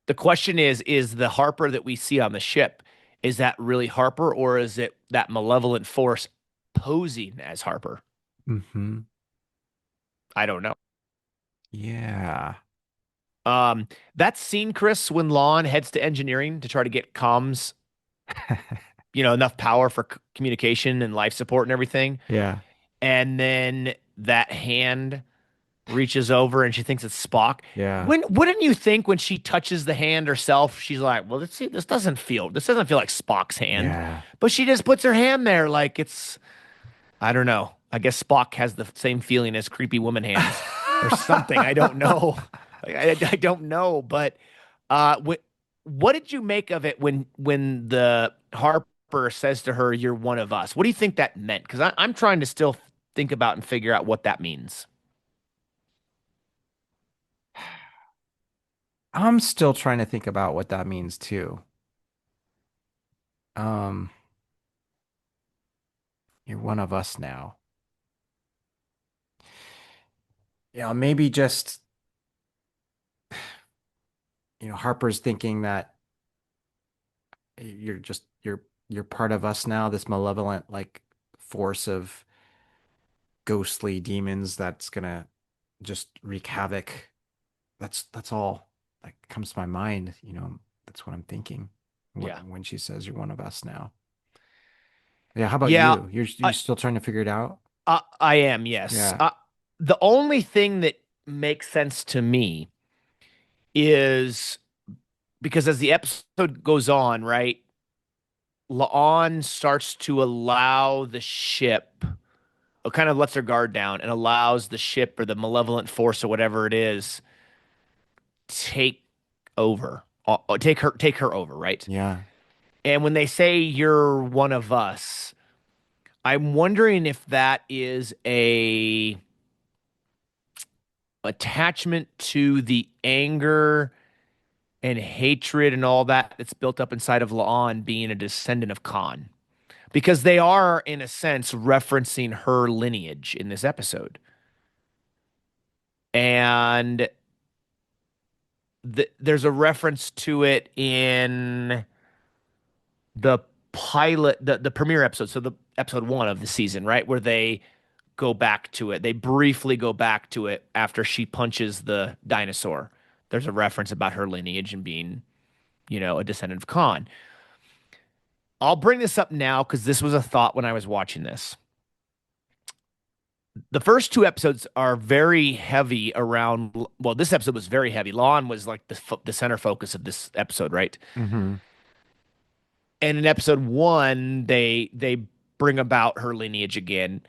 The question is the Harper that we see on the ship, is that really Harper or is it that malevolent force posing as Harper? Hmm. I don't know. Yeah. That scene, Chris, when Lon heads to engineering to try to get comms, enough power for communication and life support and everything, Yeah. and then that hand reaches over and she thinks it's Spock. Yeah. When wouldn't you think when she touches the hand herself, she's like, "Well, let's see, this doesn't feel like Spock's hand," Yeah. but she just puts her hand there like it's I don't know. I guess Spock has the same feeling as creepy woman hands or something. I don't know. I don't know. But what did you make of it when the Harper says to her, "You're one of us"? What do you think that meant? Because I'm trying to still think about and figure out what that means. I'm still trying to think about what that means too. Um, you're one of us now. Maybe just, Harper's thinking that you're part of us now, this malevolent like force of ghostly demons that's gonna just wreak havoc. That's all that comes to my mind, that's what I'm thinking Yeah. when she says you're one of us now. Yeah, how about Yeah, you? You're I still trying to figure it out? I am, yes. Yeah. The only thing that makes sense to me is because as the episode goes on, right, La'an starts to allow the ship, or kind of lets her guard down and allows the ship or the malevolent force or whatever it is take over, take her over, right? Yeah. And when they say you're one of us, I'm wondering if that is a attachment to the anger and hatred and all that that's built up inside of La'an being a descendant of Khan. Because they are, in a sense, referencing her lineage in this episode. And there's a reference to it in the pilot, the premiere episode, so the episode one of the season, right, where they go back to it. They briefly go back to it after she punches the dinosaur. There's a reference about her lineage and being, a descendant of Khan. I'll bring this up now because this was a thought when I was watching this. The first two episodes are very heavy around. Well, this episode was very heavy. Lon was like the center focus of this episode, right? Hmm. And in episode one, they bring about her lineage again.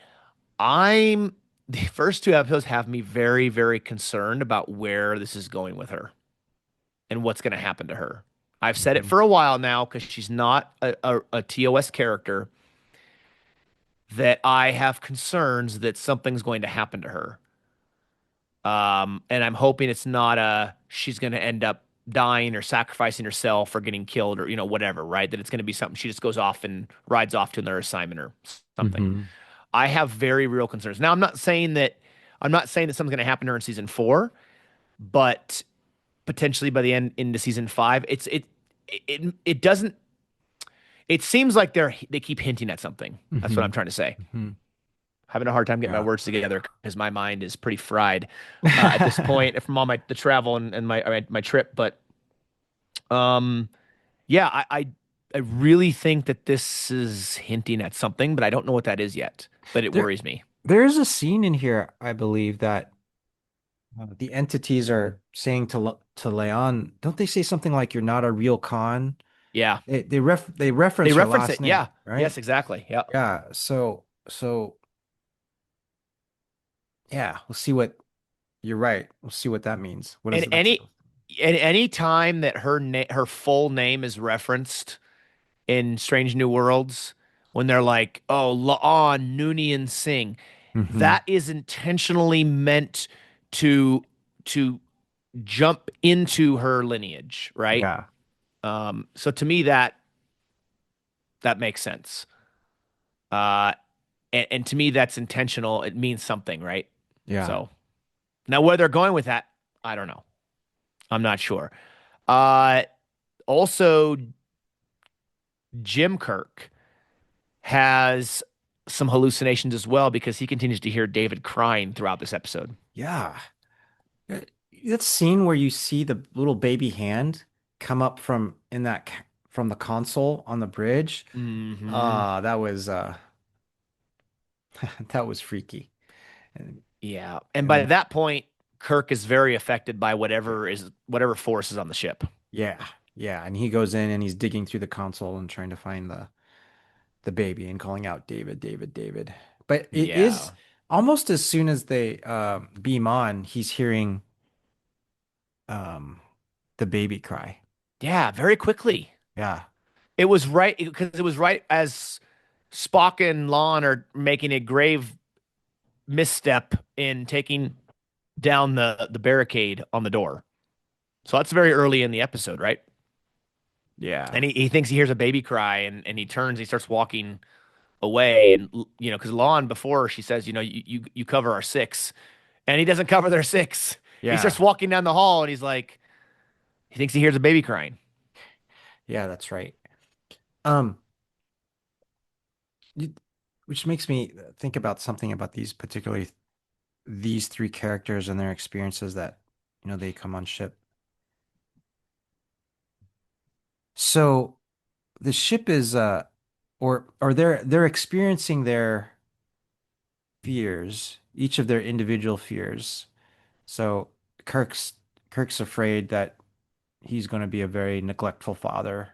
I'm The first two episodes have me very, very concerned about where this is going with her and what's going to happen to her. I've said it Hmm. for a while now because she's not a TOS character that I have concerns that something's going to happen to her. And I'm hoping it's not she's going to end up dying or sacrificing herself or getting killed or, whatever, right? That it's going to be something she just goes off and rides off to another assignment or something. Hmm. I have very real concerns. Now, I'm not saying that something's going to happen to her in season four, but potentially by the end into season five, it doesn't. It seems like they keep hinting at something. That's what Hmm. I'm trying to say. Hmm. Having a hard time getting my Yeah. words together because my mind is pretty fried at this point from all the travel and my trip. But um, yeah, I really think that this is hinting at something, but I don't know what that is yet. But it There, worries me. there is a scene in here, I believe, that the entities are saying to Leon, don't they say something like "You're not a real con"? Yeah, They they reference her reference last it. name, Yeah, yes, right? exactly. Yeah. Yeah. So yeah, we'll see what you're right. We'll see what that means. What is And that any supposed and any time that her full name is referenced in Strange New Worlds, when they're like, "Oh, Laan Noonien Singh," to? Hmm. that is intentionally meant to to jump into her lineage, right? Yeah. So to me, that makes sense. Uh, and to me, that's intentional. It means something, right? Yeah. So now where they're going with that, I don't know. I'm not sure. Uh, Also, Jim Kirk has some hallucinations as well because he continues to hear David crying throughout this episode. Yeah. Uh, That scene where you see the little baby hand come up from the console on the bridge. Hmm. That was that was freaky. And, Yeah. And and by then that point, Kirk is very affected by whatever force is on the ship. yeah, yeah, and he goes in and he's digging through the console and trying to find the baby and calling out David, David, David. But it is Yeah. almost as soon as they beam on, he's hearing um the baby cry. Yeah, very quickly. Yeah. It was right because it was right as Spock and Lon are making a grave misstep in taking down the barricade on the door. So that's very early in the episode, right? Yeah. And he thinks he hears a baby cry and he turns, he starts walking away. And, because Lon before she says, you cover our six. And he doesn't cover their six. He Yeah. starts walking down the hall and he's like, he thinks he hears a baby crying. Yeah, that's right. Um, you- which makes me think about something about particularly these three characters and their experiences that, they come on ship. So the ship is or they're experiencing their fears, each of their individual fears. So Kirk's Kirk's afraid that he's going to be a very neglectful father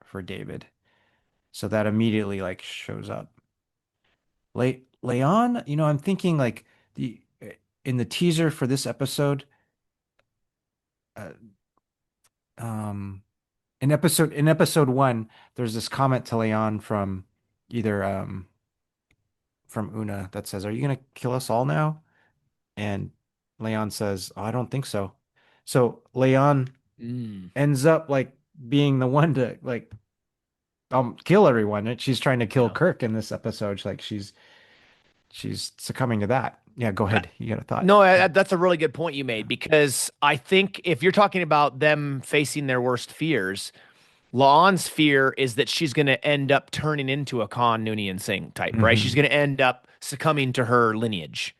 for David. So that immediately like shows up. Leon, I'm thinking like the in the teaser for this episode, uh, um, in episode one, there's this comment to Leon from either from Una that says, "Are you gonna kill us all now?" And Leon says, "Oh, I don't think so." So Leon Mm, ends up like being the one to like kill everyone. And she's trying to kill yeah. Kirk in this episode. Like she's succumbing to that. Yeah, go ahead. You got a thought? No, that's a really good point you made because I think if you're talking about them facing their worst fears, Laon's fear is that she's going to end up turning into a Khan Noonien Singh type, right? She's Hmm. going to end up succumbing to her lineage.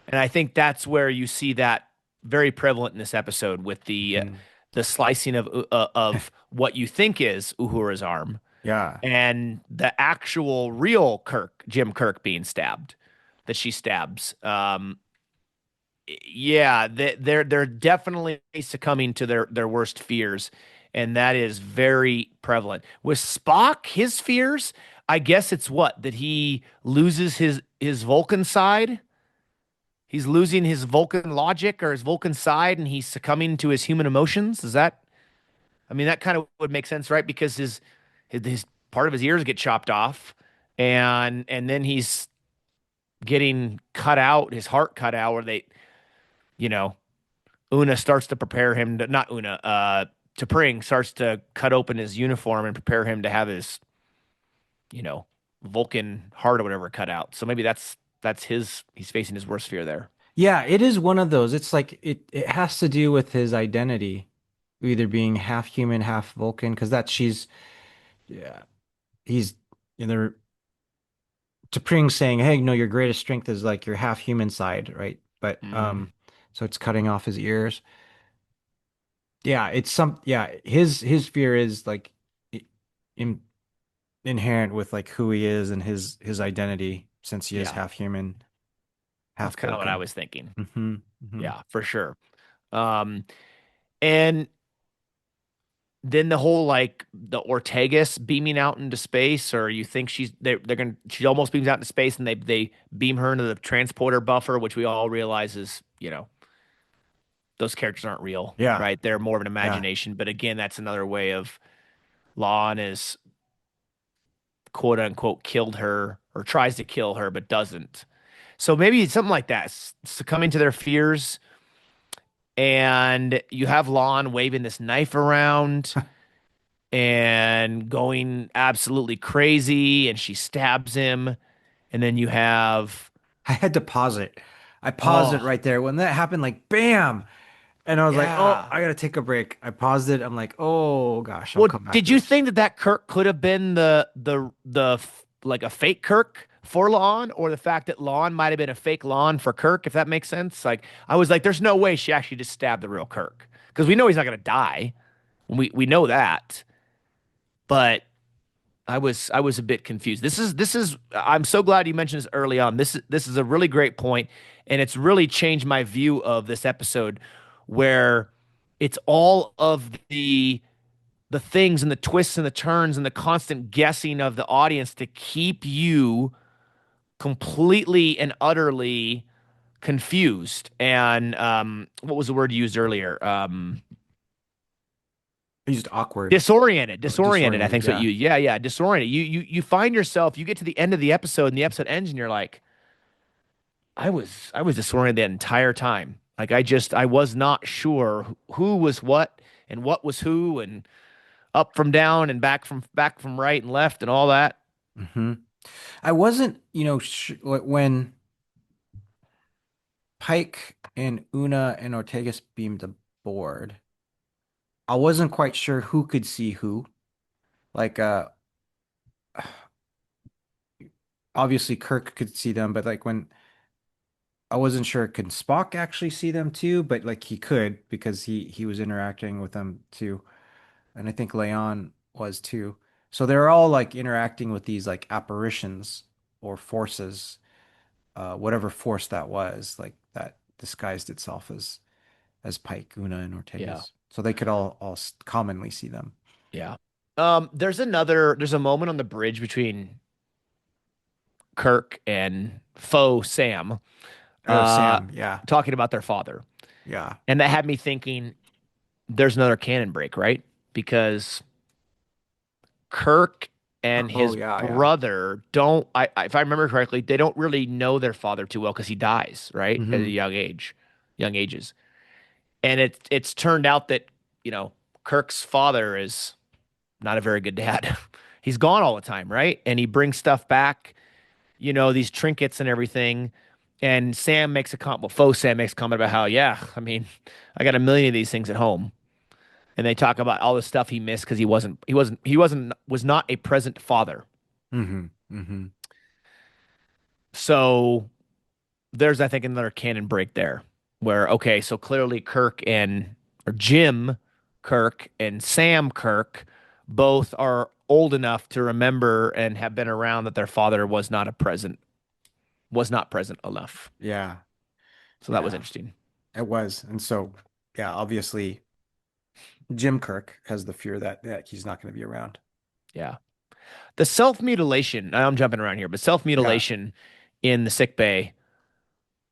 And I think that's where you see that very prevalent in this episode with Hmm. the slicing of what you think is Uhura's arm Yeah. and the actual real Kirk, Jim Kirk, being stabbed, that she stabs. Yeah, they're definitely succumbing to their worst fears, and that is very prevalent. With Spock, his fears, I guess it's what that he loses his Vulcan side. He's losing his Vulcan logic or his Vulcan side, and he's succumbing to his human emotions. Is that? I mean, that kind of would make sense, right? Because his part of his ears get chopped off, and then he's getting cut out, his heart cut out, where they, you know, Una starts to prepare him to not Una, T'Pring starts to cut open his uniform and prepare him to have his, you know, Vulcan heart or whatever cut out. So maybe that's his he's facing his worst fear there. Yeah, it is one of those. It's like it has to do with his identity, either being half human, half Vulcan, because that she's yeah, he's you know T'Pring saying, "Hey, no, your greatest strength is like your half human side, right?" But Hmm. so it's cutting off his ears. Yeah, it's some yeah, his fear is like i- in, inherent with like who he is and his identity since he is Yeah, half human, that's half kind of what I Vulcan. was thinking. Hmm. Hmm. Yeah, for sure. Um, and then the whole like the Ortegas beaming out into space, or you think they're gonna she almost beams out into space and they beam her into the transporter buffer, which we all realize is, those characters aren't real, Yeah, right? They're more of an yeah. imagination. But again, that's another way of Lon is quote unquote killed her or tries to kill her, but doesn't. So maybe it's something like that, succumbing to their fears. And you have Lon waving this knife around and going absolutely crazy, and she stabs him. And then you have, I had to pause it. I paused it oh, right there when that happened, like bam. And I was like, oh, yeah. I gotta take a break. I paused it. I'm like, oh gosh, I'll Well, come back did to you this. think that Kirk could have been like a fake Kirk for Lon, or the fact that Lon might have been a fake Lon for Kirk, if that makes sense? Like I was like, there's no way she actually just stabbed the real Kirk because we know he's not gonna die. We know that, but I was a bit confused. This is I'm so glad you mentioned this early on. This is a really great point, and it's really changed my view of this episode, where it's all of the things and the twists and the turns and the constant guessing of the audience to keep you completely and utterly confused. And what was the word you used earlier? I used awkward, Disoriented. I disoriented. think is what Yeah. you. Yeah, yeah, disoriented. You find yourself. You get to the end of the episode, and the episode ends, and you're like, I was disoriented the entire time. Like I was not sure who was what and what was who and up from down and back from right and left and all that. Hmm. I wasn't, sh when Pike and Una and Ortegas beamed aboard, I wasn't quite sure who could see who. Like, obviously Kirk could see them, but like when I wasn't sure could Spock actually see them too, but like he could because he was interacting with them too. And I think Leon was too. So they're all like interacting with these like apparitions or forces, whatever force that was, like that disguised itself as Pike, Una, and Yeah. Ortegas. So they could all commonly see them. Yeah. There's a moment on the bridge between Kirk and Faux Sam, Oh, uh, Sam, yeah, talking about their father. yeah. And that had me thinking there's another canon break, right? Because Kirk and Oh, his yeah, yeah. brother don't, if I remember correctly, they don't really know their father too well because he dies, right? At a Hmm. young ages. And it's turned out that, you know, Kirk's father is not a very good dad. He's gone all the time, right? And he brings stuff back, these trinkets and everything. And Sam makes a comment, well, faux Sam makes a comment about how, yeah, I mean, I got a million of these things at home. And they talk about all the stuff he missed because was not a present father. Hmm. Hmm. So there's, I think, another canon break there where, okay, so clearly or Jim Kirk and Sam Kirk both are old enough to remember and have been around that their father was not present enough. Yeah. So that was Yeah. interesting. It was. And so, yeah, obviously Jim Kirk has the fear that he's not going to be around. Yeah. The self-mutilation, I'm jumping around here, but Yeah. self-mutilation in the sick bay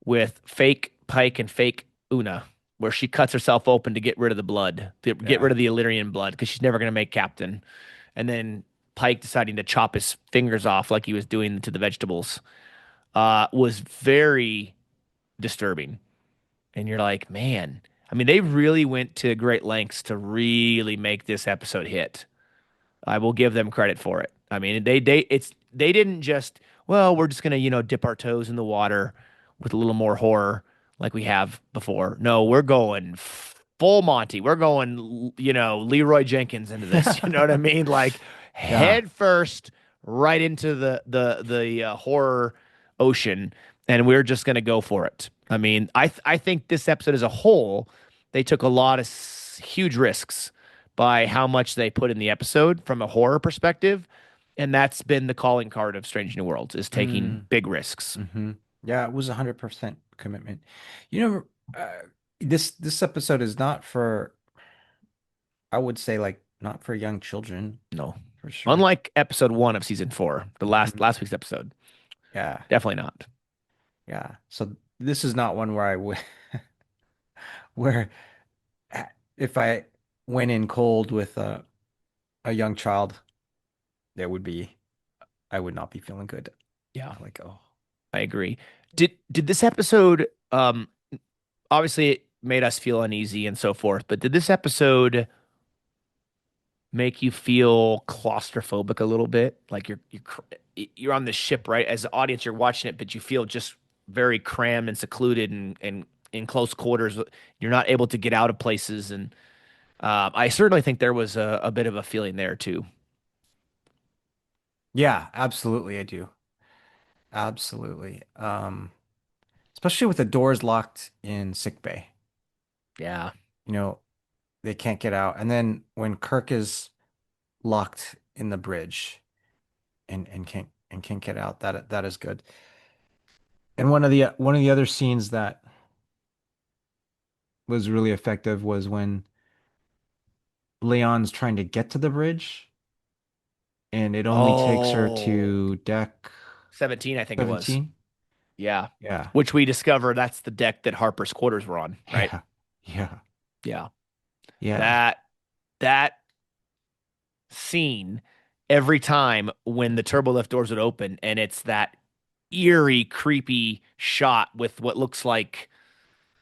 with fake Pike and fake Una, where she cuts herself open to get rid of the blood, to get Yeah. rid of the Illyrian blood, because she's never going to make captain. And then Pike deciding to chop his fingers off like he was doing to the vegetables was very disturbing. And you're like, man, I mean, they really went to great lengths to really make this episode hit. I will give them credit for it. I mean, they didn't just, well, we're just gonna, dip our toes in the water with a little more horror like we have before. No, we're going full Monty. We're going, Leroy Jenkins into this. You know what I mean? Like Yeah. head first right into the horror ocean, and we're just gonna go for it. I mean, I think this episode as a whole, they took a lot of huge risks by how much they put in the episode from a horror perspective. And that's been the calling card of Strange New Worlds is taking Mm, big risks. hmm. Yeah, it was 100% commitment. You know, this episode is not for, I would say, like, not for young children, No. for sure. Unlike episode 1 of season 4, the last Hmm. last week's episode. Yeah. Definitely not. Yeah. So this is not one where I would where if I went in cold with a young child, there would be I would not be feeling good. Yeah, Like, oh, I agree. Did this episode obviously it made us feel uneasy and so forth, but did this episode make you feel claustrophobic a little bit? Like you're on the ship, right? As the audience, you're watching it, but you feel just very crammed and secluded and in close quarters. You're not able to get out of places, and I certainly think there was a bit of a feeling there too. yeah, absolutely, I do. Absolutely. Especially with the doors locked in sick bay. Yeah. You know, they can't get out. And then when Kirk is locked in the bridge and can't get out, that is good. And one of the other scenes that was really effective was when Leon's trying to get to the bridge and it only takes her Oh, to deck 17, I think it was. 17. Yeah. Yeah. Which we discover that's the deck that Harper's quarters were on, right? Yeah. Yeah. Yeah. Yeah. That that scene every time when the turbo lift doors would open and it's that eerie, creepy shot with what looks like,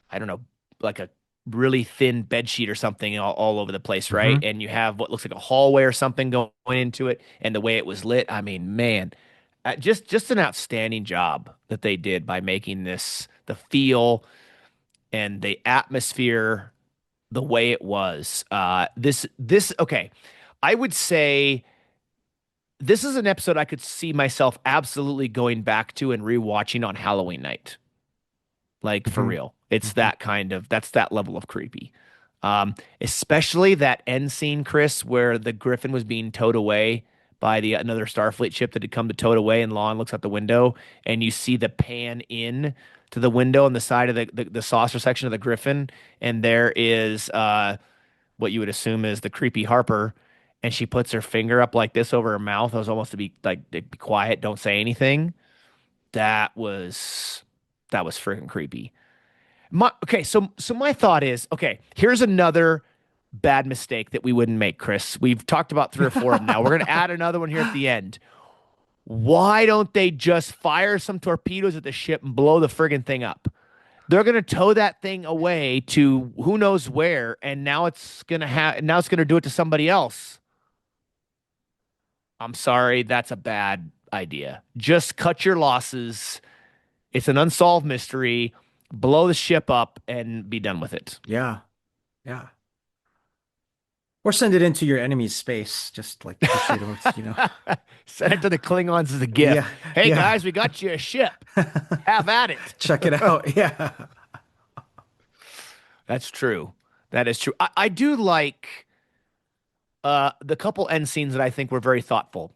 I don't know, like a really thin bed sheet or something all over the place, right? Hmm. And you have what looks like a hallway or something going into it, and the way it was lit. I mean, man, just an outstanding job that they did by making this the feel and the atmosphere the way it was. This okay. I would say this is an episode I could see myself absolutely going back to and rewatching on Halloween night. Like for Hmm. real. It's Hmm. that's that level of creepy. Especially that end scene, Chris, where the Griffin was being towed away by the another Starfleet ship that had come to tow it away, and Lon looks out the window, and you see the pan in to the window on the side of the saucer section of the Griffin, and there is what you would assume is the creepy Harper, and she puts her finger up like this over her mouth. I was almost to be like, be quiet, don't say anything. That was that was freaking creepy. Okay, so my thought is, okay, here's another bad mistake that we wouldn't make, Chris. We've talked about three or four of them now. We're gonna add another one here at the end. Why don't they just fire some torpedoes at the ship and blow the friggin' thing up? They're gonna tow that thing away to who knows where, and now it's gonna do it to somebody else. I'm sorry, that's a bad idea. Just cut your losses It's an unsolved mystery. Blow the ship up and be done with it. Yeah. Yeah. Or send it into your enemy's space, just like to shoot them with, Send it to the Klingons as a gift. Yeah. Hey Yeah. guys, we got you a ship. Have at it. Check it out. Yeah. That's true. That is true. I do like the couple end scenes that I think were very thoughtful.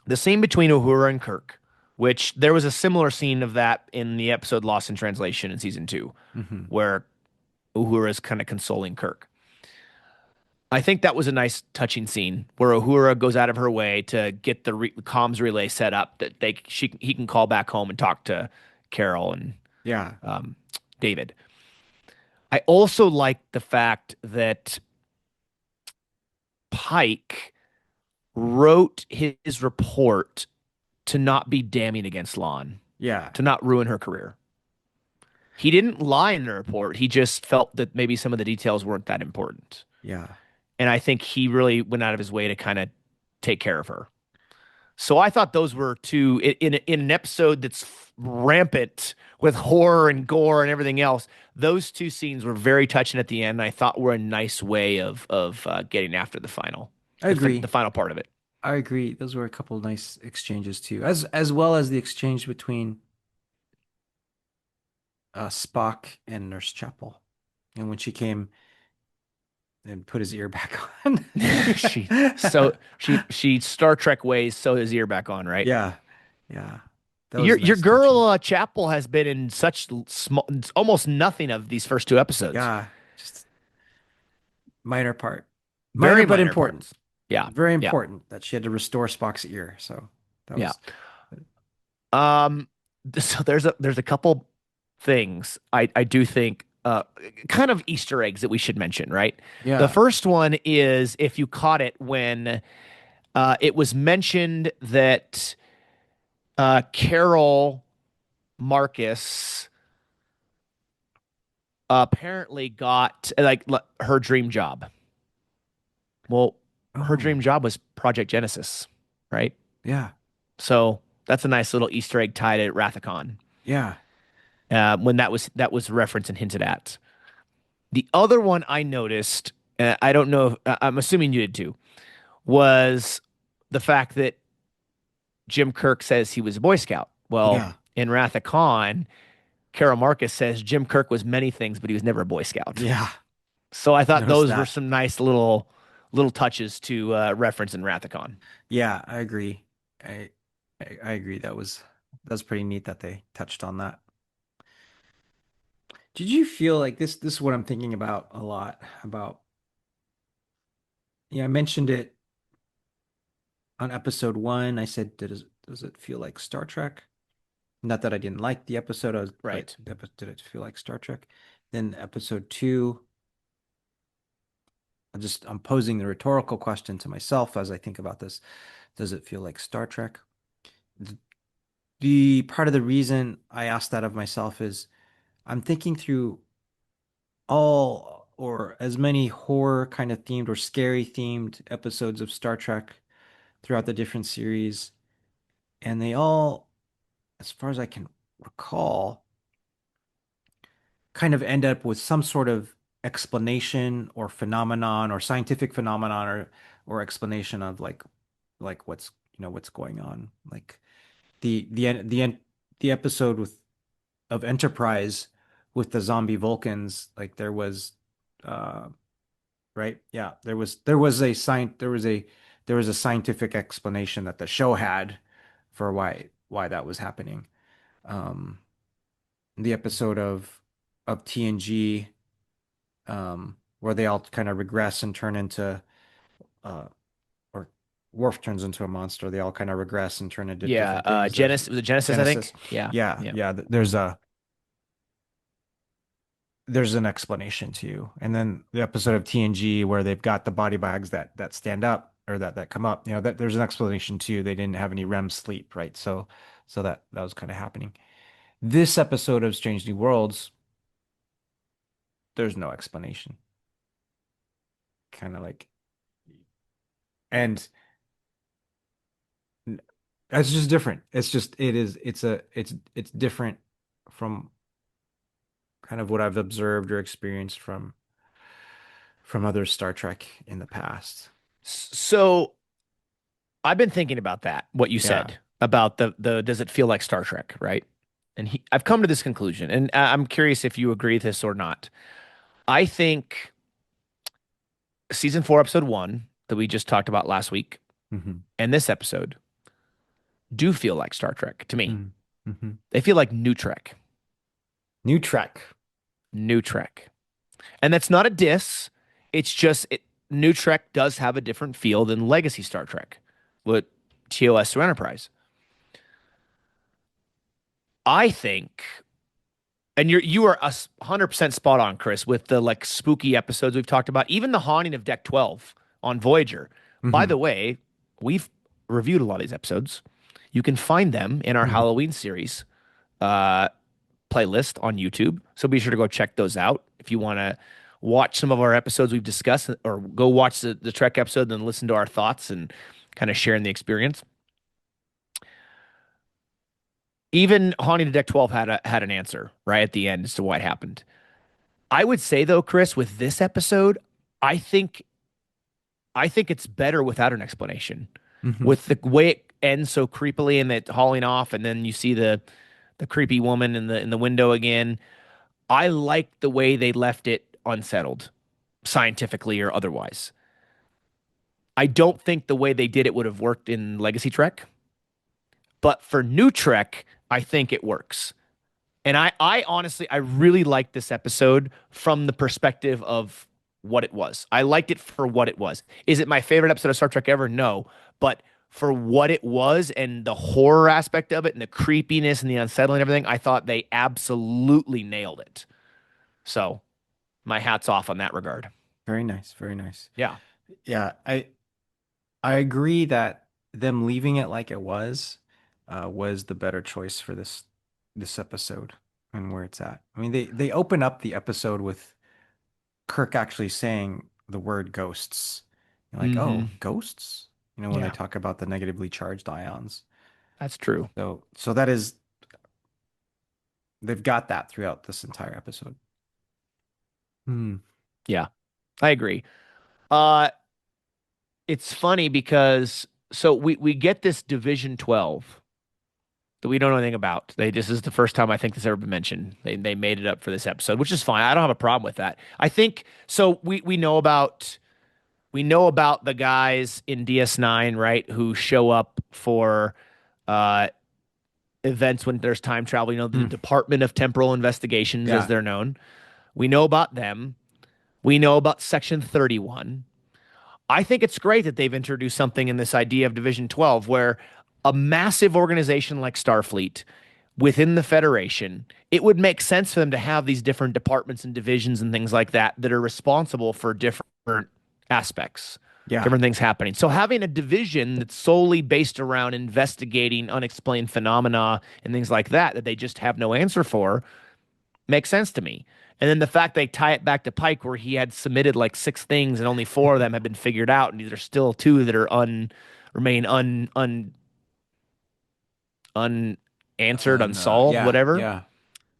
The scene between Uhura and Kirk, which there was a similar scene of that in the episode Lost in Translation in season two, Hmm. where Uhura is kind of consoling Kirk. I think that was a nice touching scene where Uhura goes out of her way to get the comms relay set up that he can call back home and talk to Carol and Yeah. um, David. I also like the fact that Pike wrote his report to not be damning against Lon, Yeah. to not ruin her career. He didn't lie in the report. He just felt that maybe some of the details weren't that important. Yeah. And I think he really went out of his way to kind of take care of her. So I thought those were two in an episode that's rampant with horror and gore and everything else. Those two scenes were very touching at the end. I thought were a nice way of getting after the final, I the agree. final part of it. I agree. Those were a couple of nice exchanges too, as well as the exchange between Spock and Nurse Chapel. And when she came and put his ear back on. She Star Trek ways sew his ear back on, right? Yeah. Yeah. That was Your nice girl touching. Chapel has been in such small, almost nothing of these first two episodes. Yeah. Just minor part. Minor Very but minor important. parts. Yeah, Very yeah, important that she had to restore Spock's ear. So that yeah. was Um, so there's a couple things I do think kind of Easter eggs that we should mention, right? The yeah. first one is if you caught it when it was mentioned that Carol Marcus apparently got like her dream job. Well, her Oh, dream job was Project Genesis, right? yeah. So that's a nice little Easter egg tied at Rathacon Yeah. when that was referenced and hinted at. The other one I noticed, I don't know, I'm assuming you did too, was the fact that Jim Kirk says he was a Boy Scout. Well, Yeah. in Wrath of Khan, Carol Marcus says Jim Kirk was many things, but he was never a Boy Scout. Yeah. So I thought Notice those were that. some nice little touches to reference in Wrath of Khan. Yeah, I agree. I, I agree. That was pretty neat that they touched on that. Did you feel like this is what I'm thinking about a lot about yeah, I mentioned it on episode one. I said, does it feel like Star Trek? Not that I didn't like the episode, but Right. did it feel like Star Trek? Then episode two, I'm posing the rhetorical question to myself as I think about this. Does it feel like Star Trek? The, the part of the reason I asked that of myself is I'm thinking through all or as many horror kind of themed or scary themed episodes of Star Trek throughout the different series, and they all, as far as I can recall, kind of end up with some sort of explanation or phenomenon or scientific phenomenon or explanation of like what's what's going on. Like the episode of Enterprise with the zombie Vulcans, like there was uh right? Yeah, there was a scientific explanation that the show had for why that was happening. Um the episode of TNG where they all kind of regress and turn into uh or Worf turns into a monster. They all kind of regress and turn into Yeah. different things. There's Genesis was it Genesis, I Genesis. think. Yeah. Yeah, Yeah. yeah. There's an explanation to you. And then the episode of TNG where they've got the body bags that stand up or that come up, that there's an explanation too. They didn't have any REM sleep, right? So that was kind of happening. This episode of Strange New Worlds, there's no explanation. Kind of like, and it's just different. It's just it's different from kind of what I've observed or experienced from other Star Trek in the past. So I've been thinking about that, what you Yeah. said about the does it feel like Star Trek, right? I've come to this conclusion, and I'm curious if you agree with this or not. I think season 4, episode 1 that we just talked about last week, Hmm. and this episode do feel like Star Trek to me. Hmm. They feel like new Trek, New Trek. new Trek, and that's not a diss. It's just new Trek does have a different feel than Legacy Star Trek, what TOS to Enterprise. I think and you are 100% spot on, Chris, with the like spooky episodes we've talked about, even the haunting of Deck 12 on Voyager. By Hmm. the way, we've reviewed a lot of these episodes. You can find them in our Hmm. Halloween series uh, playlist on YouTube. So be sure to go check those out if you want to watch some of our episodes we've discussed, or go watch the Trek episode and listen to our thoughts and kind of sharing the experience. Even haunting of Deck 12 had an answer right at the end as to what happened. I would say though, Chris, with this episode, I think I think it's better without an explanation. Hmm. With the way it ends so creepily and it hauling off, and then you see the creepy woman in the window again. I like the way they left it unsettled, scientifically or otherwise. I don't think the way they did it would have worked in Legacy Trek, but for New Trek, I think it works. And I honestly, I really liked this episode from the perspective of what it was. I liked it for what it was. Is it my favorite episode of Star Trek ever? No. But for what it was and the horror aspect of it and the creepiness and the unsettling and everything, I thought they absolutely nailed it. So my hat's off on that regard. Very nice. Very nice. Yeah. Yeah, I agree that them leaving it like it was the better choice for this episode and where it's at. I mean, they open up the episode with Kirk actually saying the word ghosts. You're like, Mm-hmm. oh, ghosts? When they Yeah, talk about the negatively charged ions. that's true. So that is they've got that throughout this entire episode. Hmm. Yeah, I agree. Uh, it's funny because so we get this Division 12 that we don't know anything about. This is the first time I think this ever been mentioned. They made it up for this episode, which is fine. I don't have a problem with that. I think so. We know about the guys in DS9, right, who show up for uh, events when there's time travel. The Hmm. Department of Temporal Investigations, as Yeah. they're known. We know about them. We know about Section 31. I think it's great that they've introduced something in this idea of Division 12 where a massive organization like Starfleet within the Federation, it would make sense for them to have these different departments and divisions and things like that that are responsible for different aspects, Yeah. different things happening. So having a division that's solely based around investigating unexplained phenomena and things like that that they just have no answer for makes sense to me. And then the fact they tie it back to Pike, where he had submitted like 6 things and only 4 of them have been figured out, and there's still 2 that are remain unanswered, unsolved, Yeah, whatever. yeah.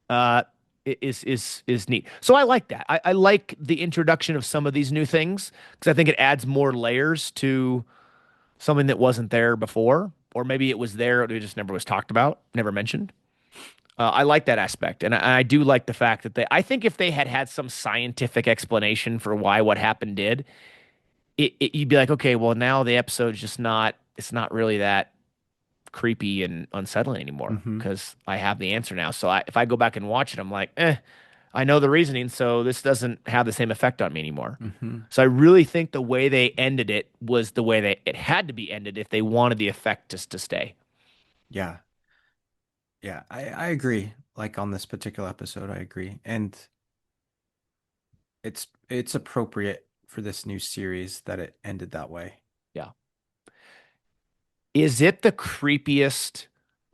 Uh, is neat. So I like that. I like the introduction of some of these new things because I think it adds more layers to something that wasn't there before, or maybe it was there, it just never was talked about, never mentioned. I like that aspect, and I do like the fact that I think if they had had some scientific explanation for why what happened did, you'd be like, okay, well now the episode's just not. It's not really that creepy and unsettling anymore Hmm. because I have the answer now. So if I go back and watch it, I'm like, I know the reasoning, so this doesn't have the same effect on me anymore. Hmm. So I really think the way they ended it was the way it had to be ended if they wanted the effect just to stay. Yeah. Yeah, I agree. Like on this particular episode, I agree. And it's appropriate for this new series that it ended that way. Yeah. Is it the creepiest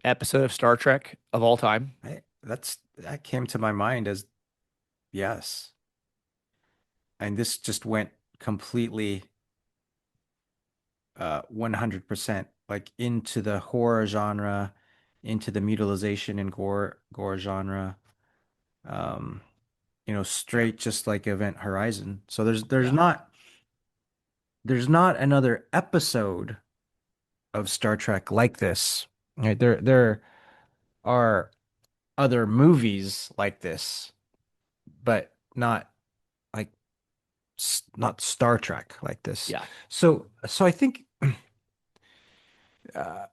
episode of Star Trek of all time? That came to my mind as yes. And this just went completely 100% like into the horror genre, into the mutilization and gore genre. Um, Yeah. straight just like Event Horizon. So Yeah. there's not another episode of Star Trek like this. Right? There are other movies like this, but not like not Star Trek like this. Yeah. So I think uh,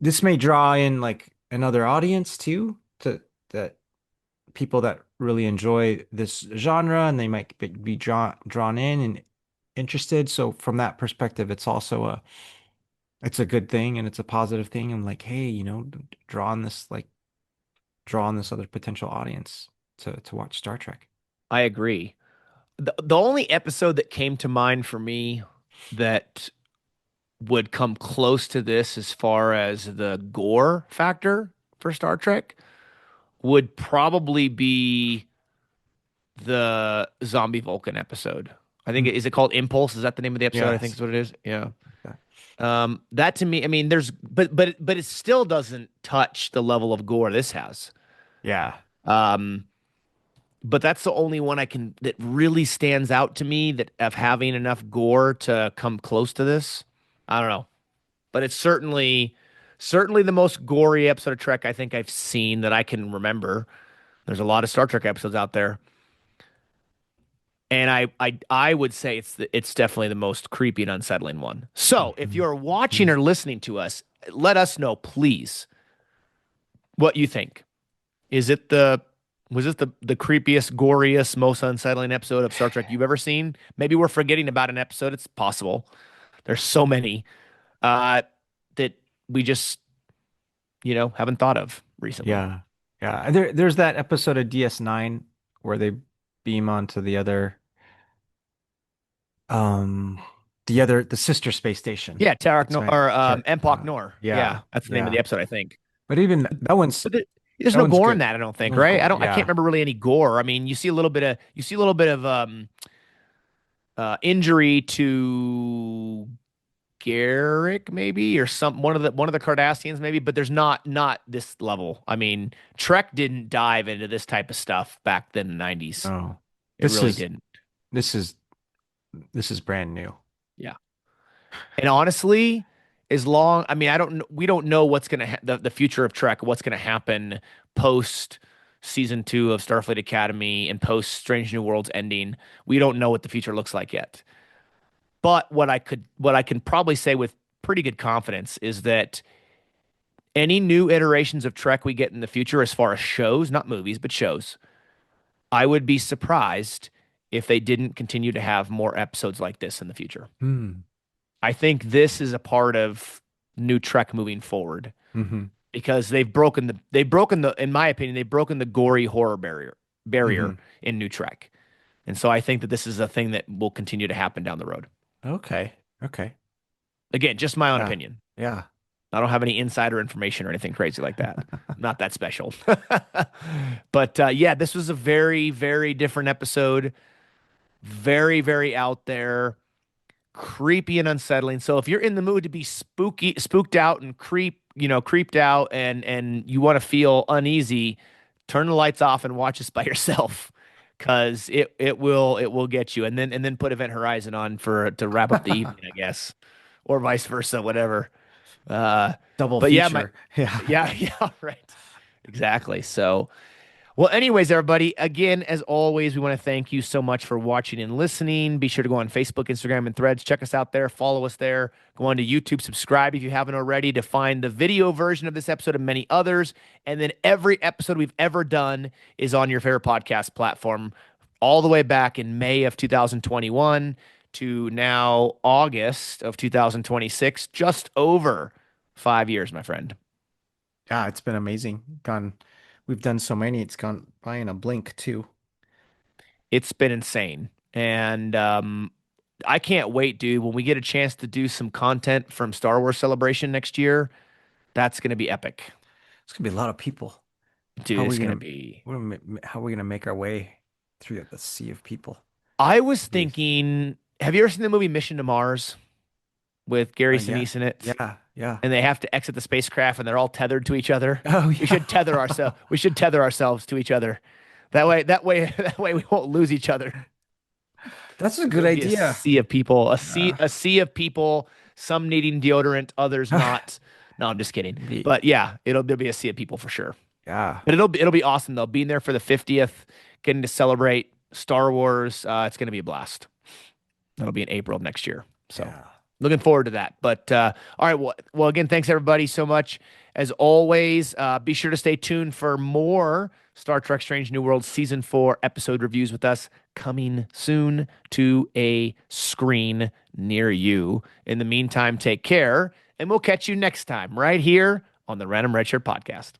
this may draw in like another audience too, to that people that really enjoy this genre, and they might be drawn in and interested. So from that perspective, it's a good thing and it's a positive thing. And like, hey, draw on this like draw on this other potential audience to watch Star Trek. I agree. The only episode that came to mind for me that would come close to this as far as the gore factor for Star Trek would probably be the zombie Vulcan episode. I think Mm. is it called Impulse? Is that the name of the episode? I think Yes. is what it is. Yeah. Yeah. That to me, I mean, there's but it still doesn't touch the level of gore this has. Yeah. Um, but that's the only one I can that really stands out to me that of having enough gore to come close to this. I don't know, but it's certainly the most gory episode of Trek I think I've seen that I can remember. There's a lot of Star Trek episodes out there, and I would say it's definitely the most creepy and unsettling one. So if Mhm. you're watching Mhm. or listening to us, let us know, please, what you think. Is it the was this the creepiest, goriest, most unsettling episode of Star Trek you've ever seen? Maybe we're forgetting about an episode. It's possible. There's so many that we just haven't thought of recently. Yeah. Yeah. There's that episode of DS9 where they beam onto um the sister space station. Yeah, Tarek That's Nor right. or Empok Nor. Yeah, Yeah. that's the name of the Yeah. episode, I think. But even But there's that no one's gore in good. that, I don't That think, one's right? gore. I can't Yeah. remember really any gore. I mean, you see a little bit of injury to Garrick maybe or one of the Cardassians maybe, but there's not this level. I mean, Trek didn't dive into this type of stuff back then in the 90s. Oh. It This really is didn't. this is this is brand new. Yeah. And honestly, as long I mean, we don't know what's going to the future of Trek, what's going to happen post season 2 of Starfleet Academy and post Strange New Worlds ending. We don't know what the future looks like yet. But what I can probably say with pretty good confidence is that any new iterations of Trek we get in the future, as far as shows, not movies, but shows, I would be surprised if they didn't continue to have more episodes like this in the future. Hmm. I think this is a part of new Trek moving forward Mm-hmm. because in my opinion, they've broken the gory horror barrier Mm-hmm. in new Trek. And so I think that this is a thing that will continue to happen down the road. Okay. Okay. Again, just my own Yeah. opinion. Yeah. I don't have any insider information or anything crazy like that. I'm not that special. But yeah, this was a very, very different episode. Very, very out there, creepy and unsettling. So if you're in the mood to be spooked out and creeped out and you want to feel uneasy, turn the lights off and watch this by yourself. Cause it will get you. And then put Event Horizon on for to wrap up the evening, I guess. Or vice versa, whatever. Uh, Double but yeah, feature. Yeah. yeah, right. Exactly. So, well, anyways, everybody, again, as always, we want to thank you so much for watching and listening. Be sure to go on Facebook, Instagram, and Threads. Check us out there. Follow us there. Go on to YouTube. Subscribe if you haven't already to find the video version of this episode and many others. And then every episode we've ever done is on your favorite podcast platform, all the way back in May of 2021 to now August of 2026, just over 5 years, my friend. Yeah, it's been amazing. We've done so many, it's gone by in a blink too. It's been insane. And I can't wait, dude. When we get a chance to do some content from Star Wars Celebration next year, that's going to be epic. It's gonna be a lot of people. How Dude, are we it's going to gonna, be. how are we gonna make our way through the sea of people? I was Jeez. thinking, have you ever seen the movie Mission to Mars with Gary Yeah. Sinise in it? Yeah. Yeah. and they have to exit the spacecraft, and they're all tethered to each other. Oh We should tether yeah. ourselves. We should tether ourselves to each other. That way, we won't lose each other. That's a good It'll be a idea. sea of people, Yeah. a sea of people. Some needing deodorant, others not. No, I'm just kidding. Be- But yeah, there'll be a sea of people for sure. Yeah. But it'll be awesome though. Being there for the 50th, getting to celebrate Star Wars. It's going to be a blast. That'll be in April of next year. So Yeah. looking forward to that. But all right, well, again, thanks everybody so much. As always, be sure to stay tuned for more Star Trek Strange New Worlds season 4 episode reviews with us coming soon to a screen near you. In the meantime, take care, and we'll catch you next time right here on the Random Redshirt podcast.